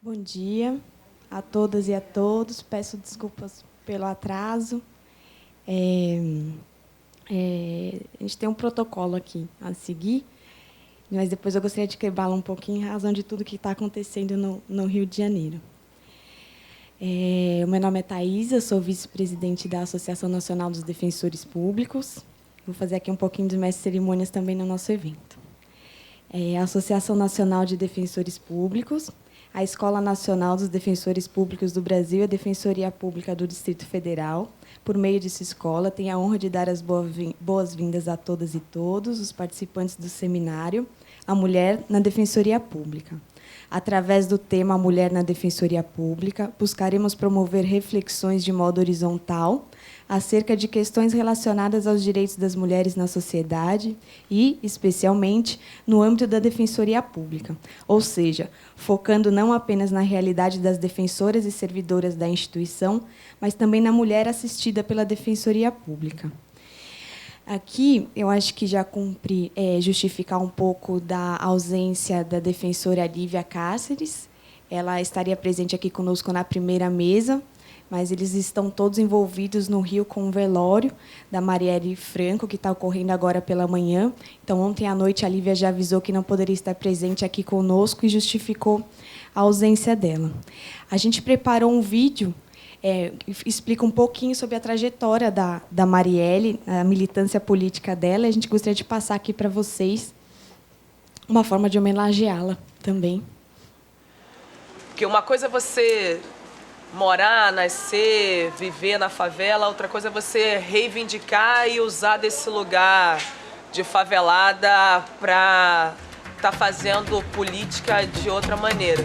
Bom dia a todas e a todos. Peço desculpas pelo atraso. A gente tem um protocolo aqui a seguir, mas depois eu gostaria de quebrá-lo um pouquinho em razão de tudo que está acontecendo no Rio de Janeiro. O meu nome é Thaisa, sou vice-presidente da Associação Nacional dos Defensores Públicos. Vou fazer aqui um pouquinho de mestre de cerimônias também no nosso evento. A Associação Nacional de Defensores Públicos, a Escola Nacional dos Defensores Públicos do Brasil e a Defensoria Pública do Distrito Federal, por meio dessa escola, tem a honra de dar as boas-vindas a todas e todos os participantes do seminário A Mulher na Defensoria Pública. Através do tema A Mulher na Defensoria Pública, buscaremos promover reflexões de modo horizontal acerca de questões relacionadas aos direitos das mulheres na sociedade e, especialmente, no âmbito da Defensoria Pública, ou seja, focando não apenas na realidade das defensoras e servidoras da instituição, mas também na mulher assistida pela Defensoria Pública. Aqui, eu acho que já cumpre justificar um pouco da ausência da defensora Lívia Cáceres. Ela estaria presente aqui conosco na primeira mesa, mas eles estão todos envolvidos no Rio com o velório da Marielle Franco, que está ocorrendo agora pela manhã. Então, ontem à noite, a Lívia já avisou que não poderia estar presente aqui conosco e justificou a ausência dela. A gente preparou um vídeo explica um pouquinho sobre a trajetória da Marielle, a militância política dela. A gente gostaria de passar aqui para vocês uma forma de homenageá-la também. Porque uma coisa é você morar, nascer, viver na favela, outra coisa é você reivindicar e usar desse lugar de favelada para estar fazendo política de outra maneira.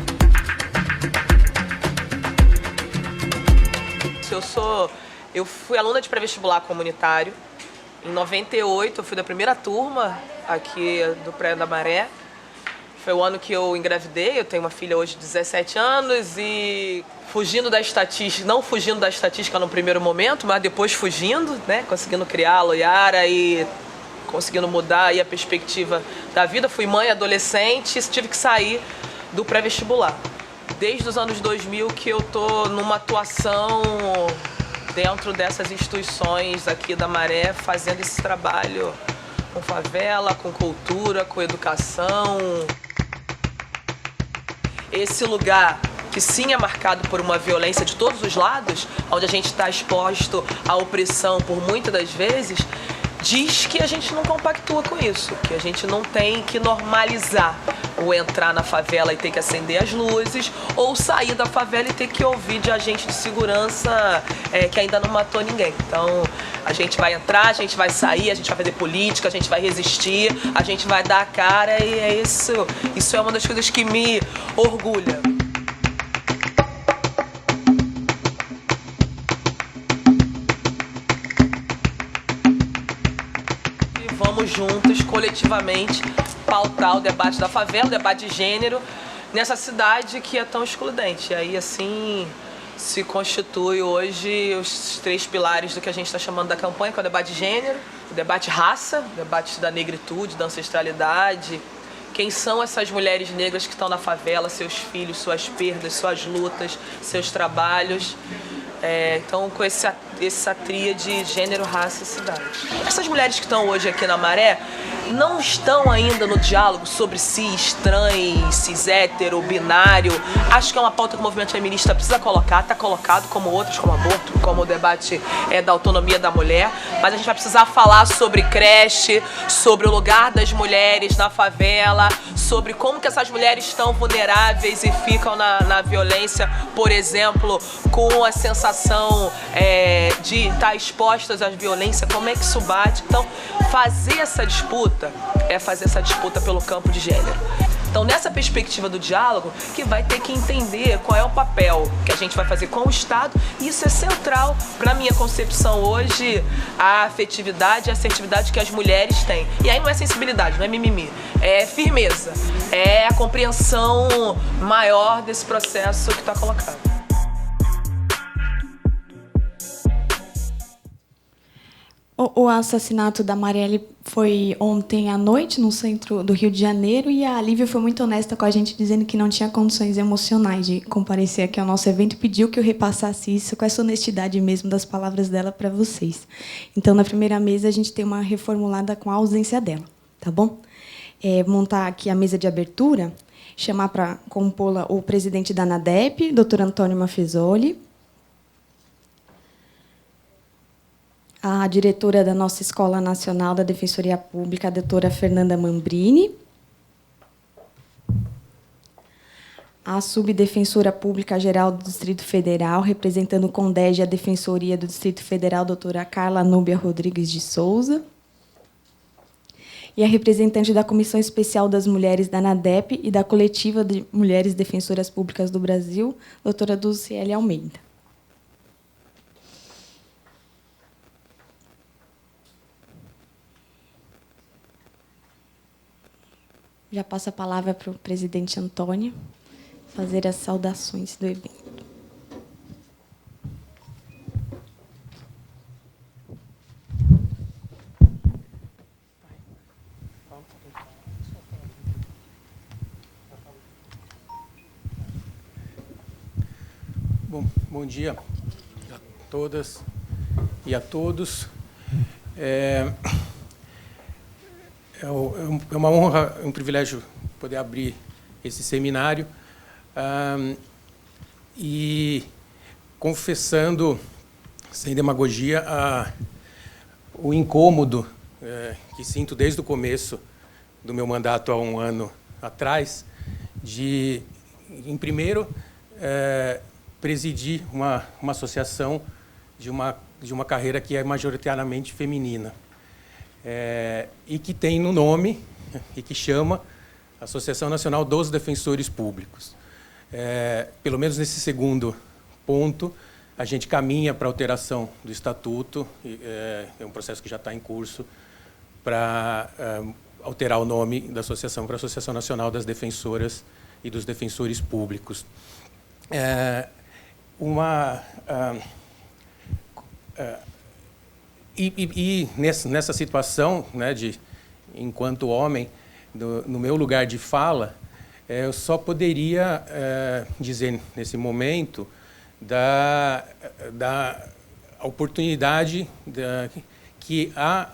Eu fui aluna de pré-vestibular comunitário. Em 98, eu fui da primeira turma aqui do Praia da Maré. Foi o ano que eu engravidei. Eu tenho uma filha hoje de 17 anos e fugindo da estatística, não fugindo da estatística no primeiro momento, mas depois fugindo, né? Conseguindo criar a Loiara e conseguindo mudar aí a perspectiva da vida. Fui mãe adolescente e tive que sair do pré-vestibular. Desde os anos 2000 que eu tô numa atuação dentro dessas instituições aqui da Maré, fazendo esse trabalho com favela, com cultura, com educação. Esse lugar que sim é marcado por uma violência de todos os lados, onde a gente está exposto à opressão por muitas das vezes, diz que a gente não compactua com isso, que a gente não tem que normalizar o entrar na favela e ter que acender as luzes, ou sair da favela e ter que ouvir de agente de segurança que ainda não matou ninguém. Então, a gente vai entrar, a gente vai sair, a gente vai fazer política, a gente vai resistir, a gente vai dar a cara e é isso. Isso é uma das coisas que me orgulha. Vamos juntos, coletivamente, pautar o debate da favela, o debate de gênero, nessa cidade que é tão excludente. E aí, assim, se constitui hoje os três pilares do que a gente está chamando da campanha, que é o debate de gênero, o debate raça, o debate da negritude, da ancestralidade. Quem são essas mulheres negras que estão na favela, seus filhos, suas perdas, suas lutas, seus trabalhos. Então, com essa tríade gênero, raça e cidade. Essas mulheres que estão hoje aqui na Maré não estão ainda no diálogo sobre cis, trans, cis hétero, binário. Acho que é uma pauta que o movimento feminista precisa colocar, está colocado como outros, como aborto, como o debate da autonomia da mulher. Mas a gente vai precisar falar sobre creche, sobre o lugar das mulheres na favela, sobre como que essas mulheres estão vulneráveis e ficam na violência, por exemplo, com a sensação de estar expostas à violência, como é que isso bate. Então, fazer essa disputa é fazer essa disputa pelo campo de gênero. Então, nessa perspectiva do diálogo, que vai ter que entender qual é o papel que a gente vai fazer com o Estado, e isso é central para a minha concepção hoje, a afetividade e a assertividade que as mulheres têm. E aí não é sensibilidade, não é mimimi, é firmeza, é a compreensão maior desse processo que está colocado. O assassinato da Marielle foi ontem à noite, no centro do Rio de Janeiro, e a Lívia foi muito honesta com a gente, dizendo que não tinha condições emocionais de comparecer aqui ao nosso evento, e pediu que eu repassasse isso com essa honestidade mesmo das palavras dela para vocês. Então, na primeira mesa, a gente tem uma reformulada com a ausência dela, tá bom? Montar aqui a mesa de abertura, chamar para compô-la o presidente da ANADEP, doutor Antônio Mafezoli, a diretora da nossa Escola Nacional da Defensoria Pública, a doutora Fernanda Mambrini, a subdefensora pública geral do Distrito Federal, representando o CONDEG e a Defensoria do Distrito Federal, doutora Carla Núbia Rodrigues de Souza, e a representante da Comissão Especial das Mulheres da ANADEP e da Coletiva de Mulheres Defensoras Públicas do Brasil, doutora Dulciele Almeida. Já passo a palavra para o presidente Antônio fazer as saudações do evento. Bom dia a todas e a todos. É uma honra, um privilégio poder abrir esse seminário e confessando, sem demagogia, o incômodo que sinto desde o começo do meu mandato há um ano atrás, de, em primeiro, presidir uma associação de uma carreira que é majoritariamente feminina. E que tem no nome, e que chama Associação Nacional dos Defensores Públicos. Pelo menos nesse segundo ponto, a gente caminha para a alteração do estatuto, é um processo que já está em curso, para alterar o nome da associação para a Associação Nacional das Defensoras e dos Defensores Públicos. E nessa situação, né, enquanto homem, no meu lugar de fala, eu só poderia dizer, nesse momento, da oportunidade que a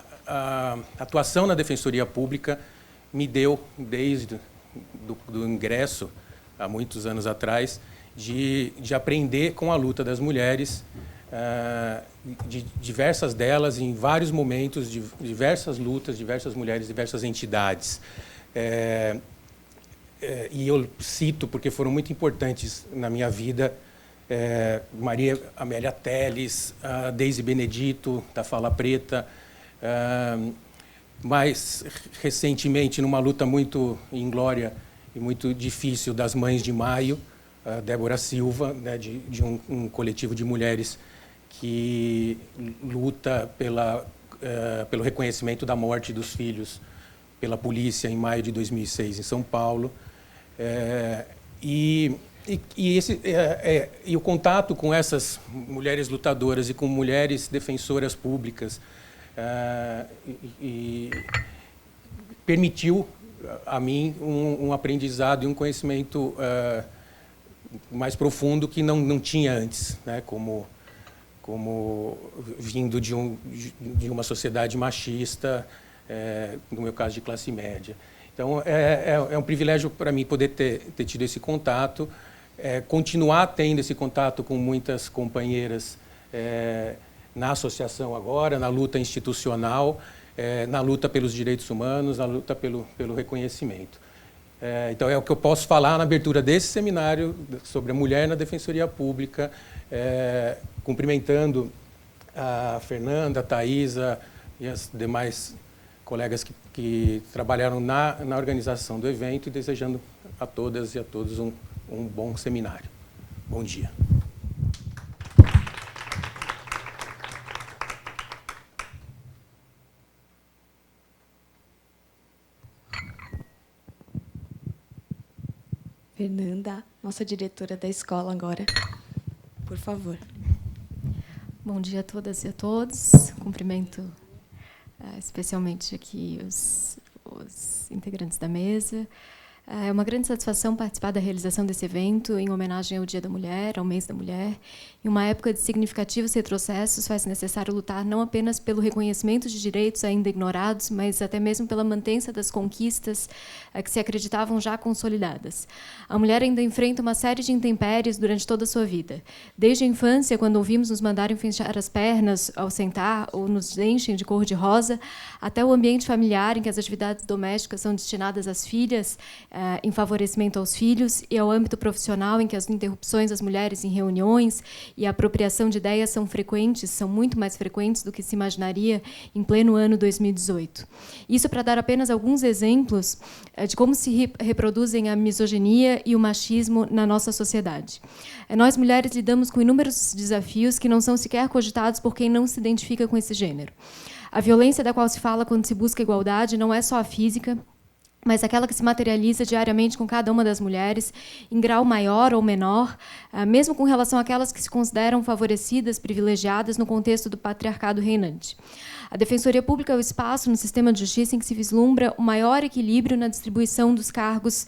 atuação na Defensoria Pública me deu desde do ingresso, há muitos anos atrás, de aprender com a luta das mulheres, de diversas delas, em vários momentos, de diversas lutas, diversas mulheres, diversas entidades. E eu cito, porque foram muito importantes na minha vida, Maria Amélia Teles, a Deise Benedito, da Fala Preta, mais recentemente, numa luta muito inglória e muito difícil das Mães de Maio, a Débora Silva, né, de um coletivo de mulheres que luta pelo reconhecimento da morte dos filhos pela polícia em maio de 2006 em São Paulo. E o contato com essas mulheres lutadoras e com mulheres defensoras públicas permitiu a mim um aprendizado e um conhecimento mais profundo que não tinha antes, né, como vindo de uma sociedade machista, no meu caso de classe média. Então, é um privilégio para mim poder ter tido esse contato, continuar tendo esse contato com muitas companheiras na associação agora, na luta institucional, na luta pelos direitos humanos, na luta pelo reconhecimento. Então, é o que eu posso falar na abertura desse seminário sobre a mulher na Defensoria Pública, cumprimentando a Fernanda, a Thaisa e as demais colegas que trabalharam na organização do evento e desejando a todas e a todos um bom seminário. Bom dia. Fernanda, nossa diretora da escola agora, por favor. Bom dia a todas e a todos. Cumprimento especialmente aqui os integrantes da mesa. É uma grande satisfação participar da realização desse evento em homenagem ao Dia da Mulher, ao Mês da Mulher. Em uma época de significativos retrocessos, faz-se necessário lutar não apenas pelo reconhecimento de direitos ainda ignorados, mas até mesmo pela mantença das conquistas que se acreditavam já consolidadas. A mulher ainda enfrenta uma série de intempéries durante toda a sua vida. Desde a infância, quando ouvimos nos mandarem fechar as pernas ao sentar ou nos enchem de cor de rosa, até o ambiente familiar em que as atividades domésticas são destinadas às filhas, em favorecimento aos filhos, e ao âmbito profissional, em que as interrupções das mulheres em reuniões e a apropriação de ideias são frequentes, são muito mais frequentes do que se imaginaria em pleno ano 2018. Isso para dar apenas alguns exemplos de como se reproduzem a misoginia e o machismo na nossa sociedade. Nós, mulheres, lidamos com inúmeros desafios que não são sequer cogitados por quem não se identifica com esse gênero. A violência da qual se fala quando se busca igualdade não é só a física, mas aquela que se materializa diariamente com cada uma das mulheres, em grau maior ou menor, mesmo com relação àquelas que se consideram favorecidas, privilegiadas no contexto do patriarcado reinante. A Defensoria Pública é o espaço no sistema de justiça em que se vislumbra o maior equilíbrio na distribuição dos cargos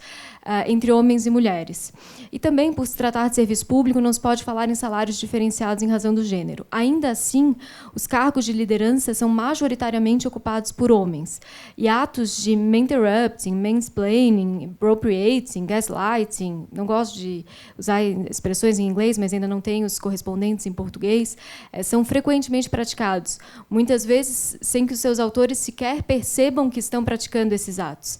entre homens e mulheres. E também, por se tratar de serviço público, não se pode falar em salários diferenciados em razão do gênero. Ainda assim, os cargos de liderança são majoritariamente ocupados por homens. E atos de interrupting, mansplaining, appropriating, gaslighting, não gosto de usar expressões em inglês, mas ainda não tenho os correspondentes em português, são frequentemente praticados, muitas vezes sem que os seus autores sequer percebam que estão praticando esses atos.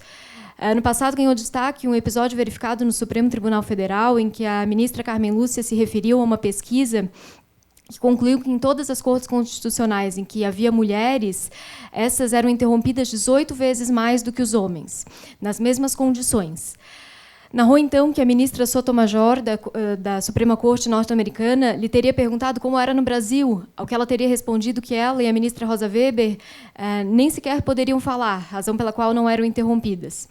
No passado, ganhou destaque um episódio verificado no Supremo Tribunal Federal, em que a ministra Carmen Lúcia se referiu a uma pesquisa que concluiu que em todas as cortes constitucionais em que havia mulheres, essas eram interrompidas 18 vezes mais do que os homens, nas mesmas condições. Narrou, então, que a ministra Sotomayor, da Suprema Corte norte-americana, lhe teria perguntado como era no Brasil, ao que ela teria respondido que ela e a ministra Rosa Weber nem sequer poderiam falar, razão pela qual não eram interrompidas.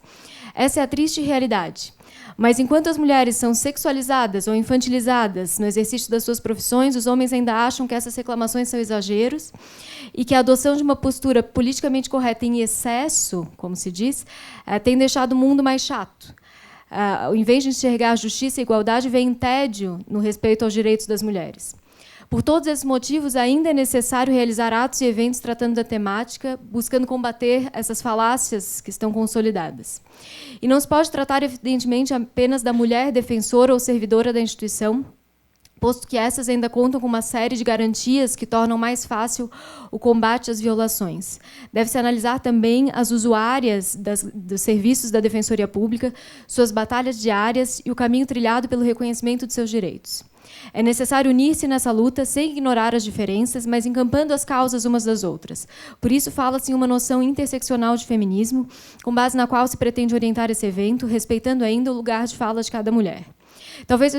Essa é a triste realidade. Mas, enquanto as mulheres são sexualizadas ou infantilizadas no exercício das suas profissões, os homens ainda acham que essas reclamações são exageros e que a adoção de uma postura politicamente correta em excesso, como se diz, tem deixado o mundo mais chato. Em vez de enxergar a justiça e a igualdade, vem tédio no respeito aos direitos das mulheres. Por todos esses motivos, ainda é necessário realizar atos e eventos tratando da temática, buscando combater essas falácias que estão consolidadas. E não se pode tratar, evidentemente, apenas da mulher defensora ou servidora da instituição, posto que essas ainda contam com uma série de garantias que tornam mais fácil o combate às violações. Deve-se analisar também as usuárias dos serviços da Defensoria Pública, suas batalhas diárias e o caminho trilhado pelo reconhecimento de seus direitos. É necessário unir-se nessa luta sem ignorar as diferenças, mas encampando as causas umas das outras. Por isso, fala-se em uma noção interseccional de feminismo, com base na qual se pretende orientar esse evento, respeitando ainda o lugar de fala de cada mulher. Talvez eu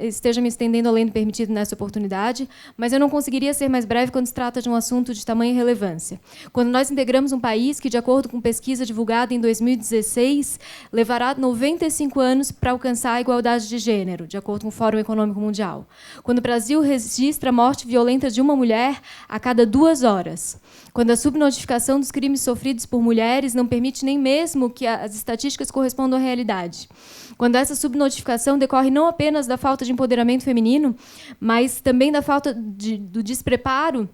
esteja me estendendo além do permitido nessa oportunidade, mas eu não conseguiria ser mais breve quando se trata de um assunto de tamanha relevância. Quando nós integramos um país que, de acordo com pesquisa divulgada em 2016, levará 95 anos para alcançar a igualdade de gênero, de acordo com o Fórum Econômico Mundial. Quando o Brasil registra a morte violenta de uma mulher a cada 2 horas. Quando a subnotificação dos crimes sofridos por mulheres não permite nem mesmo que as estatísticas correspondam à realidade. Quando essa subnotificação decorre não apenas da falta de empoderamento feminino, mas também da falta do despreparo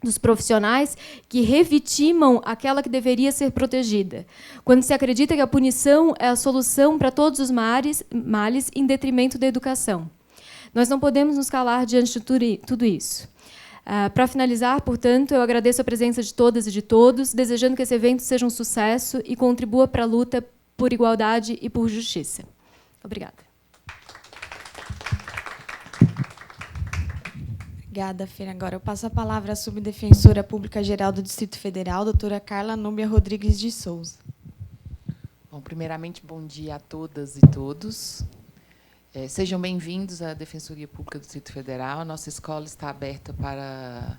dos profissionais que revitimam aquela que deveria ser protegida. Quando se acredita que a punição é a solução para todos os males em detrimento da educação. Nós não podemos nos calar diante de tudo isso. Para finalizar, portanto, eu agradeço a presença de todas e de todos, desejando que esse evento seja um sucesso e contribua para a luta por igualdade e por justiça. Obrigada. Obrigada, Fê. Agora eu passo a palavra à Subdefensora Pública Geral do Distrito Federal, doutora Carla Núbia Rodrigues de Souza. Bom, primeiramente, bom dia a todas e todos. Sejam bem-vindos à Defensoria Pública do Distrito Federal. A nossa escola está aberta para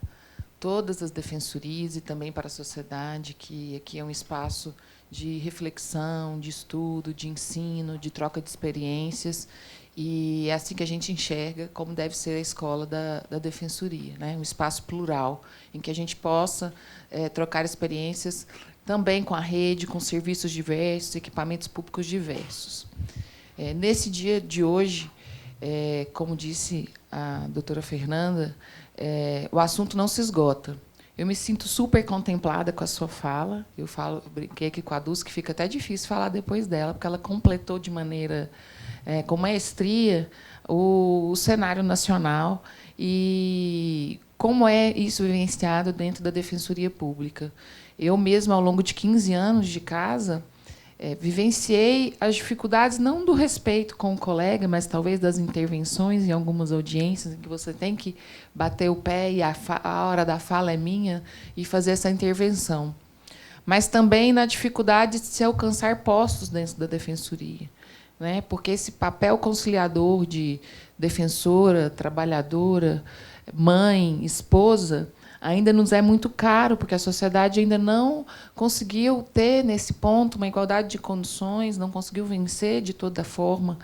todas as defensorias e também para a sociedade, que aqui é um espaço de reflexão, de estudo, de ensino, de troca de experiências. E é assim que a gente enxerga como deve ser a escola da Defensoria, né? Um espaço plural, em que a gente possa trocar experiências também com a rede, com serviços diversos, equipamentos públicos diversos. Nesse dia de hoje, como disse a doutora Fernanda, o assunto não se esgota. Eu me sinto super contemplada com a sua fala. Eu brinquei aqui com a Dulce que fica até difícil falar depois dela, porque ela completou de maneira, com maestria, o cenário nacional e como é isso vivenciado dentro da Defensoria Pública. Eu mesma, ao longo de 15 anos de casa, vivenciei as dificuldades, não do respeito com o colega, mas talvez das intervenções em algumas audiências, em que você tem que bater o pé e a hora da fala é minha, e fazer essa intervenção. Mas também na dificuldade de se alcançar postos dentro da Defensoria, né? Porque esse papel conciliador de defensora, trabalhadora, mãe, esposa, ainda nos é muito caro, porque a sociedade ainda não conseguiu ter, nesse ponto, uma igualdade de condições, não conseguiu vencer, de toda forma,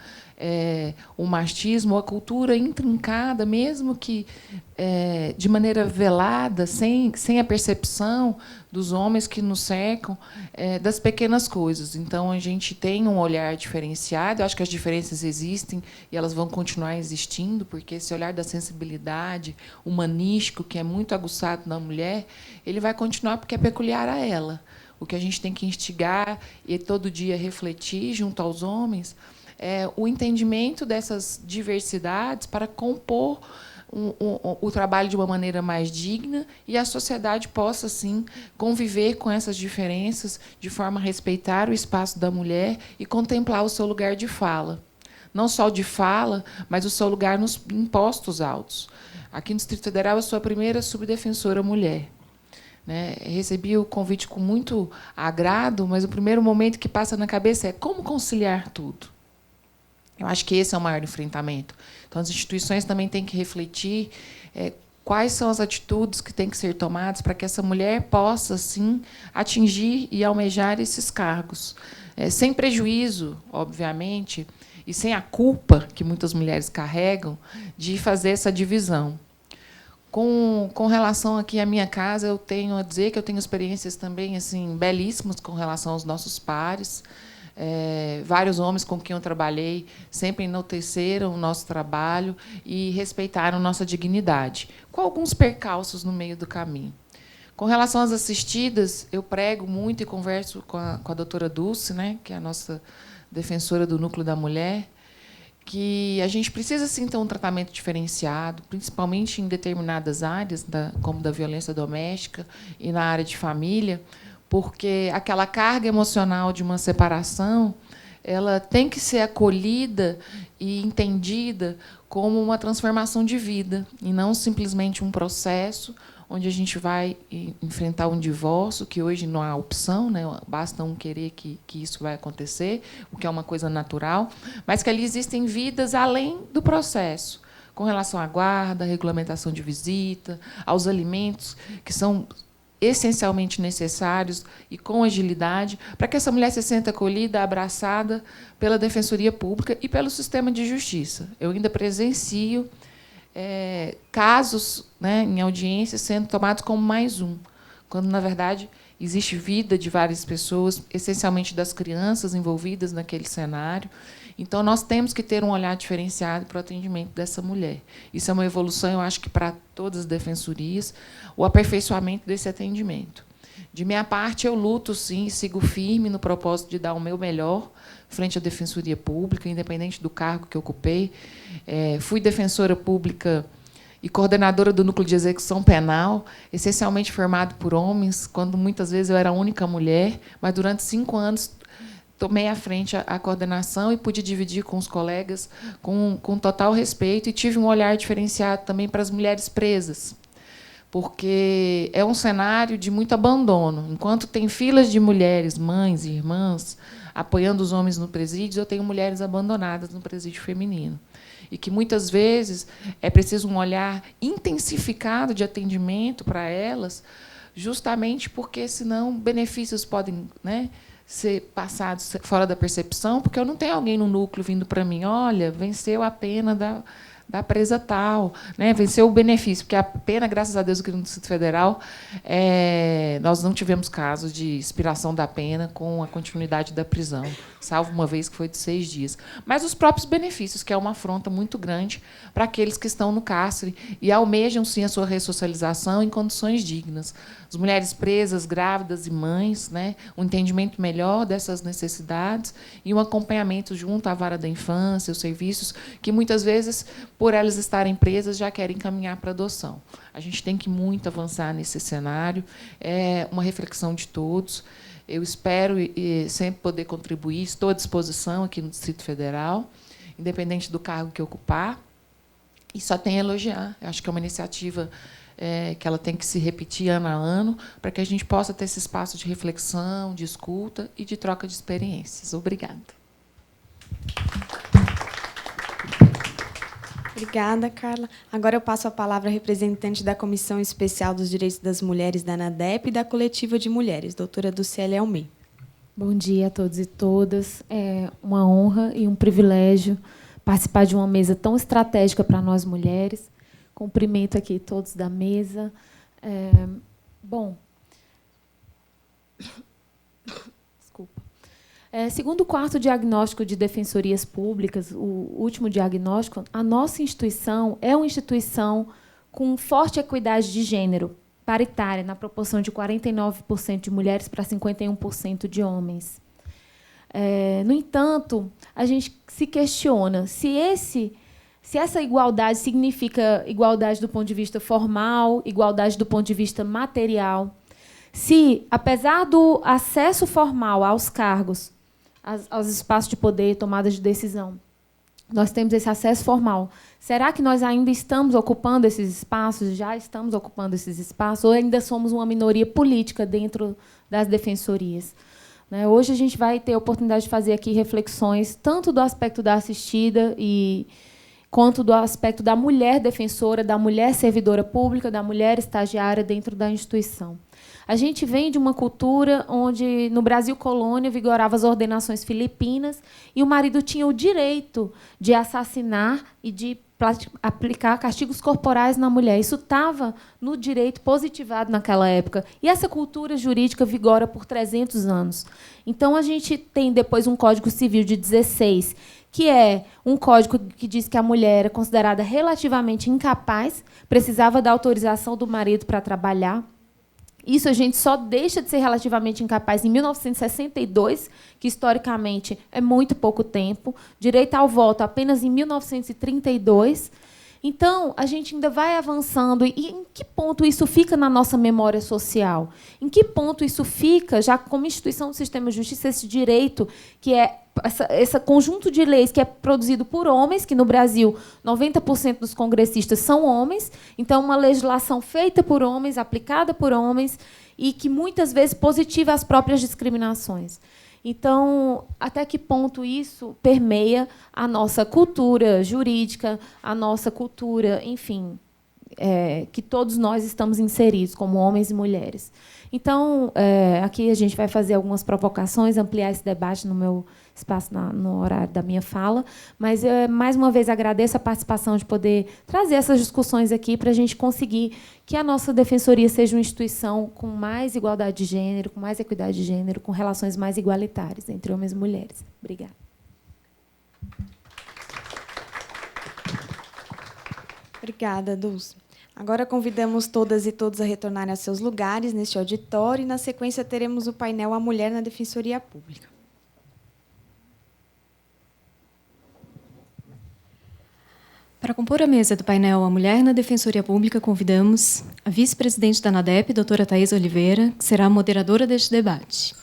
o machismo, a cultura intrincada, mesmo que de maneira velada, sem a percepção dos homens que nos cercam, das pequenas coisas. Então, a gente tem um olhar diferenciado. Eu acho que as diferenças existem e elas vão continuar existindo, porque esse olhar da sensibilidade humanístico, que é muito aguçado na mulher, ele vai continuar porque é peculiar a ela. O que a gente tem que instigar e todo dia refletir junto aos homens o entendimento dessas diversidades para compor o trabalho de uma maneira mais digna e a sociedade possa, sim, conviver com essas diferenças de forma a respeitar o espaço da mulher e contemplar o seu lugar de fala. Não só de fala, mas o seu lugar em postos altos. Aqui no Distrito Federal, eu sou a primeira subdefensora mulher. Recebi o convite com muito agrado, mas o primeiro momento que passa na cabeça é como conciliar tudo. Eu acho que esse é o maior enfrentamento. Então, as instituições também têm que refletir quais são as atitudes que têm que ser tomadas para que essa mulher possa, sim, atingir e almejar esses cargos. Sem prejuízo, obviamente, e sem a culpa que muitas mulheres carregam de fazer essa divisão. Com relação aqui à minha casa, eu tenho a dizer que eu tenho experiências também assim belíssimas com relação aos nossos pares. Vários homens com quem eu trabalhei sempre enalteceram o nosso trabalho e respeitaram nossa dignidade, com alguns percalços no meio do caminho. Com relação às assistidas, eu prego muito e converso com a doutora Dulce, né, que é a nossa defensora do Núcleo da Mulher, que a gente precisa, sim, ter um tratamento diferenciado, principalmente em determinadas áreas, como da violência doméstica e na área de família, porque aquela carga emocional de uma separação, ela tem que ser acolhida e entendida como uma transformação de vida, e não simplesmente um processo onde a gente vai enfrentar um divórcio, que hoje não há opção, né? Basta um querer que isso vai acontecer, o que é uma coisa natural, mas que ali existem vidas além do processo, com relação à guarda, à regulamentação de visita, aos alimentos que são essencialmente necessários e com agilidade, para que essa mulher se sinta acolhida, abraçada pela Defensoria Pública e pelo sistema de justiça. Eu ainda presencio casos, né, em audiências sendo tomados como mais um, quando, na verdade, existe vida de várias pessoas, essencialmente das crianças envolvidas naquele cenário. Então, nós temos que ter um olhar diferenciado para o atendimento dessa mulher. Isso é uma evolução, eu acho que para todas as defensorias, o aperfeiçoamento desse atendimento. De minha parte, eu luto, sim, sigo firme no propósito de dar o meu melhor frente à Defensoria Pública, independente do cargo que eu ocupei. Fui defensora pública e coordenadora do Núcleo de Execução Penal, essencialmente formado por homens, quando muitas vezes eu era a única mulher, mas durante 5 anos tomei à frente a coordenação e pude dividir com os colegas com total respeito, e tive um olhar diferenciado também para as mulheres presas, porque é um cenário de muito abandono. Enquanto tem filas de mulheres, mães e irmãs, apoiando os homens no presídio, eu tenho mulheres abandonadas no presídio feminino. E que, muitas vezes, é preciso um olhar intensificado de atendimento para elas, justamente porque, senão, benefícios podem, né, ser passado fora da percepção, porque eu não tenho alguém no núcleo vindo para mim, olha, venceu a pena da presa tal, né? Venceu o benefício, porque a pena, graças a Deus, aqui no Distrito Federal, nós não tivemos casos de expiração da pena com a continuidade da prisão, salvo uma vez que foi de 6 dias. Mas os próprios benefícios, que é uma afronta muito grande para aqueles que estão no cárcere e almejam, sim, a sua ressocialização em condições dignas. As mulheres presas, grávidas e mães, né? Um entendimento melhor dessas necessidades e um acompanhamento junto à vara da infância, os serviços que, muitas vezes, por elas estarem presas, já querem caminhar para a adoção. A gente tem que muito avançar nesse cenário. É uma reflexão de todos. Eu espero sempre poder contribuir. Estou à disposição aqui no Distrito Federal, independente do cargo que ocupar. E só tenho a elogiar. Eu acho que é uma iniciativa que ela tem que se repetir ano a ano, para que a gente possa ter esse espaço de reflexão, de escuta e de troca de experiências. Obrigada. Obrigada, Carla. Agora eu passo a palavra à representante da Comissão Especial dos Direitos das Mulheres da ANADEP e da Coletiva de Mulheres, doutora Duciele Almeida. Bom dia a todos e todas. É uma honra e um privilégio participar de uma mesa tão estratégica para nós mulheres. Cumprimento aqui todos da mesa. Bom, desculpa. Segundo o 4º diagnóstico de defensorias públicas, o último diagnóstico, a nossa instituição é uma instituição com forte equidade de gênero, paritária, na proporção de 49% de mulheres para 51% de homens. No entanto, a gente se questiona se essa igualdade significa igualdade do ponto de vista formal, igualdade do ponto de vista material, se, apesar do acesso formal aos cargos, aos espaços de poder e tomada de decisão, nós temos esse acesso formal, será que nós ainda estamos ocupando esses espaços, já estamos ocupando esses espaços, ou ainda somos uma minoria política dentro das defensorias? Hoje a gente vai ter a oportunidade de fazer aqui reflexões tanto do aspecto da assistida quanto do aspecto da mulher defensora, da mulher servidora pública, da mulher estagiária dentro da instituição. A gente vem de uma cultura onde, no Brasil colônia, vigoravam as ordenações filipinas e o marido tinha o direito de assassinar e de aplicar castigos corporais na mulher. Isso estava no direito positivado naquela época. E essa cultura jurídica vigora por 300 anos. Então, a gente tem depois um Código Civil de 16, que é um código que diz que a mulher era considerada relativamente incapaz, precisava da autorização do marido para trabalhar. Isso a gente só deixa de ser relativamente incapaz em 1962, que, historicamente, é muito pouco tempo. Direito ao voto apenas em 1932. Então, a gente ainda vai avançando. E em que ponto isso fica na nossa memória social? Em que ponto isso fica, já como instituição do sistema de justiça, esse direito, que é esse conjunto de leis que é produzido por homens, que no Brasil 90% dos congressistas são homens, então uma legislação feita por homens, aplicada por homens, e que muitas vezes positiva as próprias discriminações. Então, até que ponto isso permeia a nossa cultura jurídica, a nossa cultura, enfim, que todos nós estamos inseridos, como homens e mulheres. Então, aqui a gente vai fazer algumas provocações, ampliar esse debate no meu espaço, no horário da minha fala, mas, mais uma vez, agradeço a participação de poder trazer essas discussões aqui para a gente conseguir que a nossa defensoria seja uma instituição com mais igualdade de gênero, com mais equidade de gênero, com relações mais igualitárias entre homens e mulheres. Obrigada. Obrigada, Dulce. Agora convidamos todas e todos a retornarem a seus lugares neste auditório e, na sequência, teremos o painel A Mulher na Defensoria Pública. Para compor a mesa do painel A Mulher na Defensoria Pública, convidamos a vice-presidente da ANADEP, doutora Thaís Oliveira, que será a moderadora deste debate.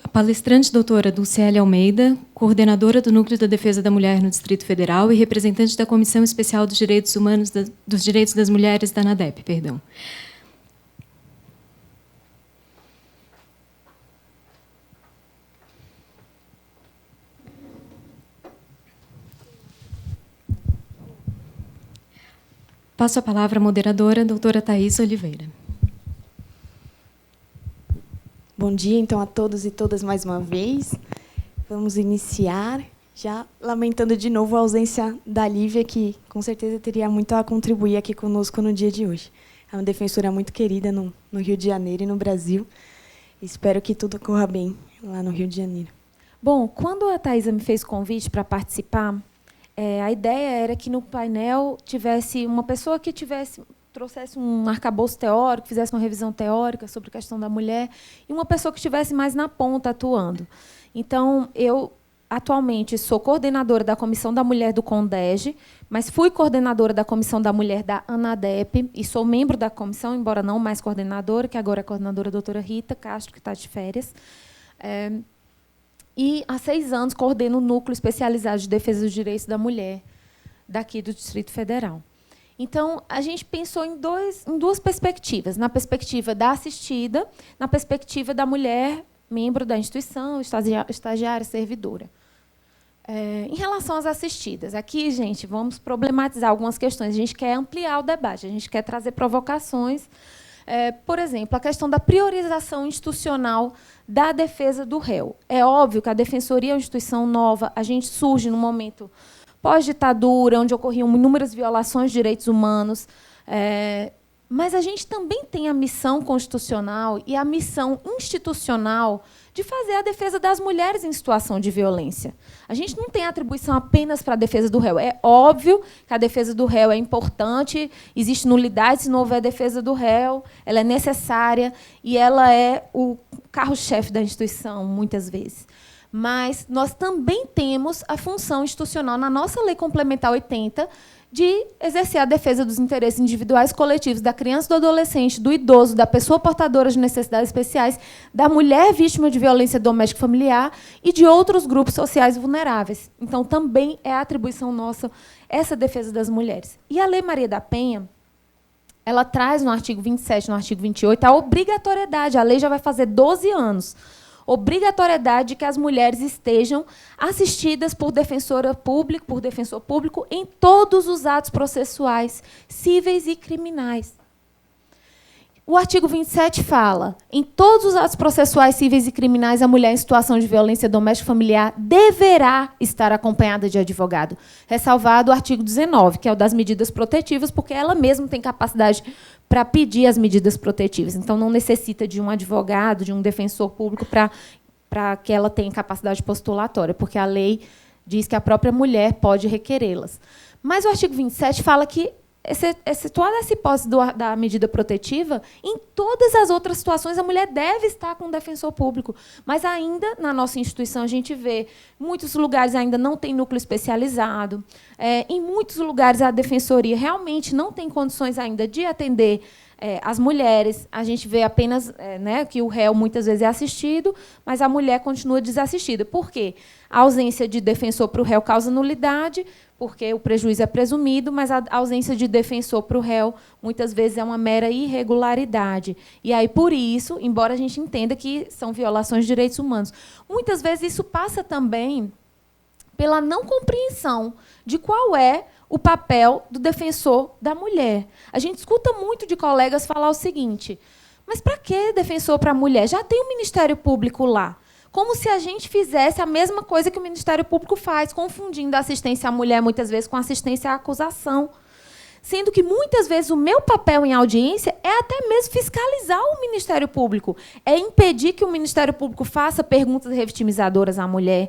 A palestrante doutora Duciele Almeida, coordenadora do Núcleo da Defesa da Mulher no Distrito Federal e representante da Comissão Especial dos Direitos Humanos dos Direitos das Mulheres da ANADEP, perdão. Passo a palavra à moderadora, doutora Thaís Oliveira. Bom dia, então, a todos e todas mais uma vez. Vamos iniciar, já lamentando de novo a ausência da Lívia, que com certeza teria muito a contribuir aqui conosco no dia de hoje. É uma defensora muito querida no Rio de Janeiro e no Brasil. Espero que tudo corra bem lá no Rio de Janeiro. Bom, quando a Thaisa me fez o convite para participar, a ideia era que no painel tivesse uma pessoa que trouxesse um arcabouço teórico, fizesse uma revisão teórica sobre a questão da mulher, e uma pessoa que estivesse mais na ponta atuando. Então, eu atualmente sou coordenadora da Comissão da Mulher do CONDEG, mas fui coordenadora da Comissão da Mulher da ANADEP, e sou membro da comissão, embora não mais coordenadora, que agora é a coordenadora a doutora Rita Castro, que está de férias. E, há 6 anos, coordeno o Núcleo Especializado de Defesa dos Direitos da Mulher, daqui do Distrito Federal. Então, a gente pensou em duas perspectivas, na perspectiva da assistida, na perspectiva da mulher, membro da instituição, estagiária, servidora. Em relação às assistidas, aqui, gente, vamos problematizar algumas questões. A gente quer ampliar o debate, a gente quer trazer provocações. Por exemplo, a questão da priorização institucional da defesa do réu. É óbvio que a Defensoria é uma instituição nova, a gente surge no momento pós-ditadura, onde ocorriam inúmeras violações de direitos humanos, mas a gente também tem a missão constitucional e a missão institucional de fazer a defesa das mulheres em situação de violência. A gente não tem atribuição apenas para a defesa do réu. É óbvio que a defesa do réu é importante, existe nulidade se não houver defesa do réu, ela é necessária e ela é o carro-chefe da instituição, muitas vezes. Mas nós também temos a função institucional, na nossa Lei Complementar 80, de exercer a defesa dos interesses individuais e coletivos da criança, do adolescente, do idoso, da pessoa portadora de necessidades especiais, da mulher vítima de violência doméstica e familiar e de outros grupos sociais vulneráveis. Então, também é atribuição nossa essa defesa das mulheres. E a Lei Maria da Penha, ela traz no artigo 27 e no artigo 28 a obrigatoriedade, a lei já vai fazer 12 anos, obrigatoriedade de que as mulheres estejam assistidas por defensor público em todos os atos processuais, cíveis e criminais. O artigo 27 fala: em todos os atos processuais, cíveis e criminais, a mulher em situação de violência doméstica e familiar deverá estar acompanhada de advogado. Ressalvado o artigo 19, que é o das medidas protetivas, porque ela mesma tem capacidade para pedir as medidas protetivas. Então, não necessita de um advogado, de um defensor público para que ela tenha capacidade postulatória, porque a lei diz que a própria mulher pode requerê-las. Mas o artigo 27 fala que, excetuada essa hipótese da medida protetiva, em todas as outras situações a mulher deve estar com um defensor público. Mas ainda, na nossa instituição, a gente vê, muitos lugares ainda não tem núcleo especializado, em muitos lugares a defensoria realmente não tem condições ainda de atender as mulheres. A gente vê apenas que o réu muitas vezes é assistido, mas a mulher continua desassistida. Por quê? A ausência de defensor para o réu causa nulidade, porque o prejuízo é presumido, mas a ausência de defensor para o réu, muitas vezes, é uma mera irregularidade. E aí, por isso, embora a gente entenda que são violações de direitos humanos, muitas vezes isso passa também pela não compreensão de qual é o papel do defensor da mulher. A gente escuta muito de colegas falar o seguinte: mas para que defensor para a mulher? Já tem o Ministério Público lá. Como se a gente fizesse a mesma coisa que o Ministério Público faz, confundindo a assistência à mulher, muitas vezes, com assistência à acusação. Sendo que, muitas vezes, o meu papel em audiência é até mesmo fiscalizar o Ministério Público, é impedir que o Ministério Público faça perguntas revitimizadoras à mulher,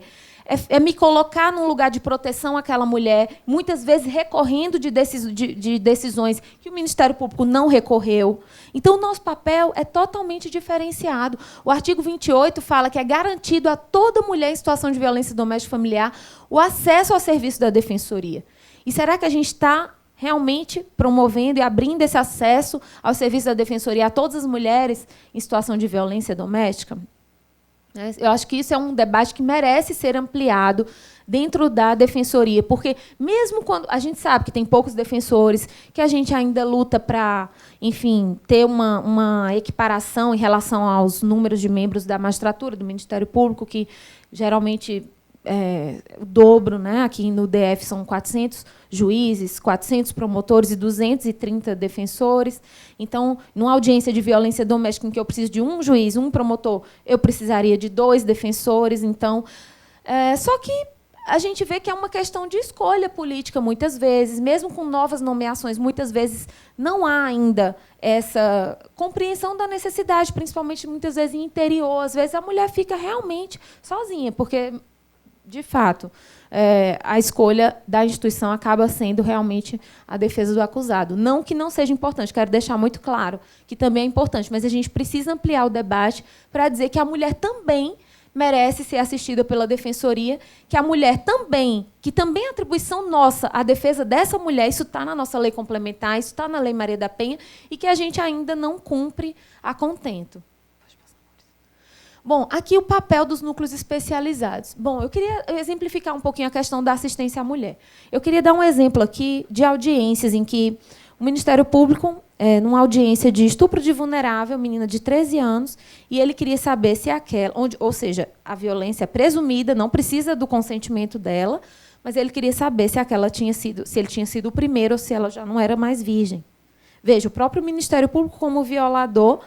é me colocar num lugar de proteção àquela mulher, muitas vezes recorrendo de decisões que o Ministério Público não recorreu. Então, o nosso papel é totalmente diferenciado. O artigo 28 fala que é garantido a toda mulher em situação de violência doméstica e familiar o acesso ao serviço da defensoria. E será que a gente está realmente promovendo e abrindo esse acesso ao serviço da defensoria a todas as mulheres em situação de violência doméstica? Eu acho que isso é um debate que merece ser ampliado dentro da defensoria, porque mesmo quando a gente sabe que tem poucos defensores, que a gente ainda luta para, enfim, ter uma equiparação em relação aos números de membros da magistratura, do Ministério Público, que geralmente o dobro, né? Aqui no DF são 400 juízes, 400 promotores e 230 defensores. Então, numa audiência de violência doméstica em que eu preciso de um juiz, um promotor, eu precisaria de 2 defensores. Então, só que a gente vê que é uma questão de escolha política, muitas vezes, mesmo com novas nomeações, muitas vezes não há ainda essa compreensão da necessidade, principalmente, muitas vezes, em interior. Às vezes, a mulher fica realmente sozinha, porque, de fato, a escolha da instituição acaba sendo realmente a defesa do acusado. Não que não seja importante, quero deixar muito claro que também é importante, mas a gente precisa ampliar o debate para dizer que a mulher também merece ser assistida pela defensoria, que a mulher também, que também é atribuição nossa, a defesa dessa mulher, isso está na nossa lei complementar, isso está na Lei Maria da Penha, e que a gente ainda não cumpre a contento. Bom, aqui o papel dos núcleos especializados. Bom, eu queria exemplificar um pouquinho a questão da assistência à mulher. Eu queria dar um exemplo aqui de audiências em que o Ministério Público, numa audiência de estupro de vulnerável, menina de 13 anos, e ele queria saber se aquela, ou seja, a violência é presumida, não precisa do consentimento dela, mas ele queria saber se ele tinha sido o primeiro ou se ela já não era mais virgem. Veja, o próprio Ministério Público como violador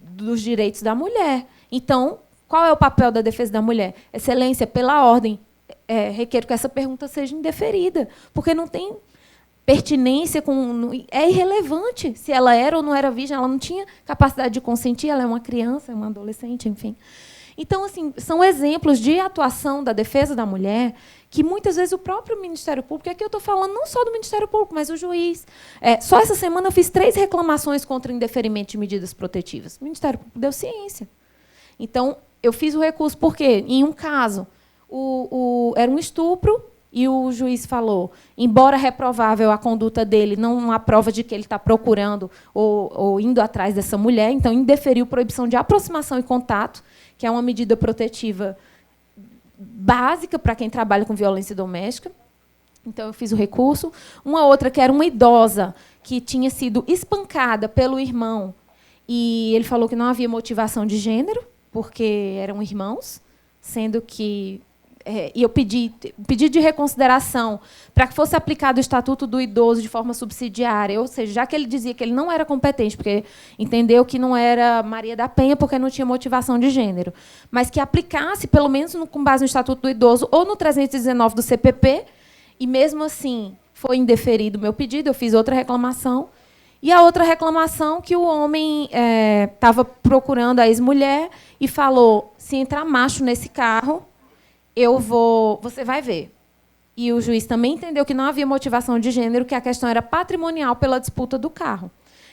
dos direitos da mulher. Então, qual é o papel da defesa da mulher? Excelência, pela ordem, requer que essa pergunta seja indeferida, porque não tem pertinência, é irrelevante se ela era ou não era virgem, ela não tinha capacidade de consentir, ela é uma criança, é uma adolescente, enfim. Então, assim, são exemplos de atuação da defesa da mulher que, muitas vezes, o próprio Ministério Público, aqui eu estou falando não só do Ministério Público, mas o juiz. Só essa semana eu fiz 3 reclamações contra o indeferimento de medidas protetivas. O Ministério Público deu ciência. Então, eu fiz o recurso porque, em um caso, era um estupro, e o juiz falou, embora reprovável a conduta dele, não há prova de que ele está procurando ou indo atrás dessa mulher, então indeferiu proibição de aproximação e contato, que é uma medida protetiva básica para quem trabalha com violência doméstica. Então, eu fiz o recurso. Uma outra, que era uma idosa, que tinha sido espancada pelo irmão, e ele falou que não havia motivação de gênero, porque eram irmãos, sendo que... e eu pedi de reconsideração para que fosse aplicado o Estatuto do Idoso de forma subsidiária, ou seja, já que ele dizia que ele não era competente, porque entendeu que não era Maria da Penha, porque não tinha motivação de gênero, mas que aplicasse, pelo menos com base no Estatuto do Idoso ou no 319 do CPP, e, mesmo assim, foi indeferido o meu pedido, eu fiz outra reclamação. E a outra reclamação, que o homem estava procurando a ex-mulher e falou, se entrar macho nesse carro, você vai ver. E o juiz também entendeu que não havia motivação de gênero, que a questão era patrimonial pela disputa do carro.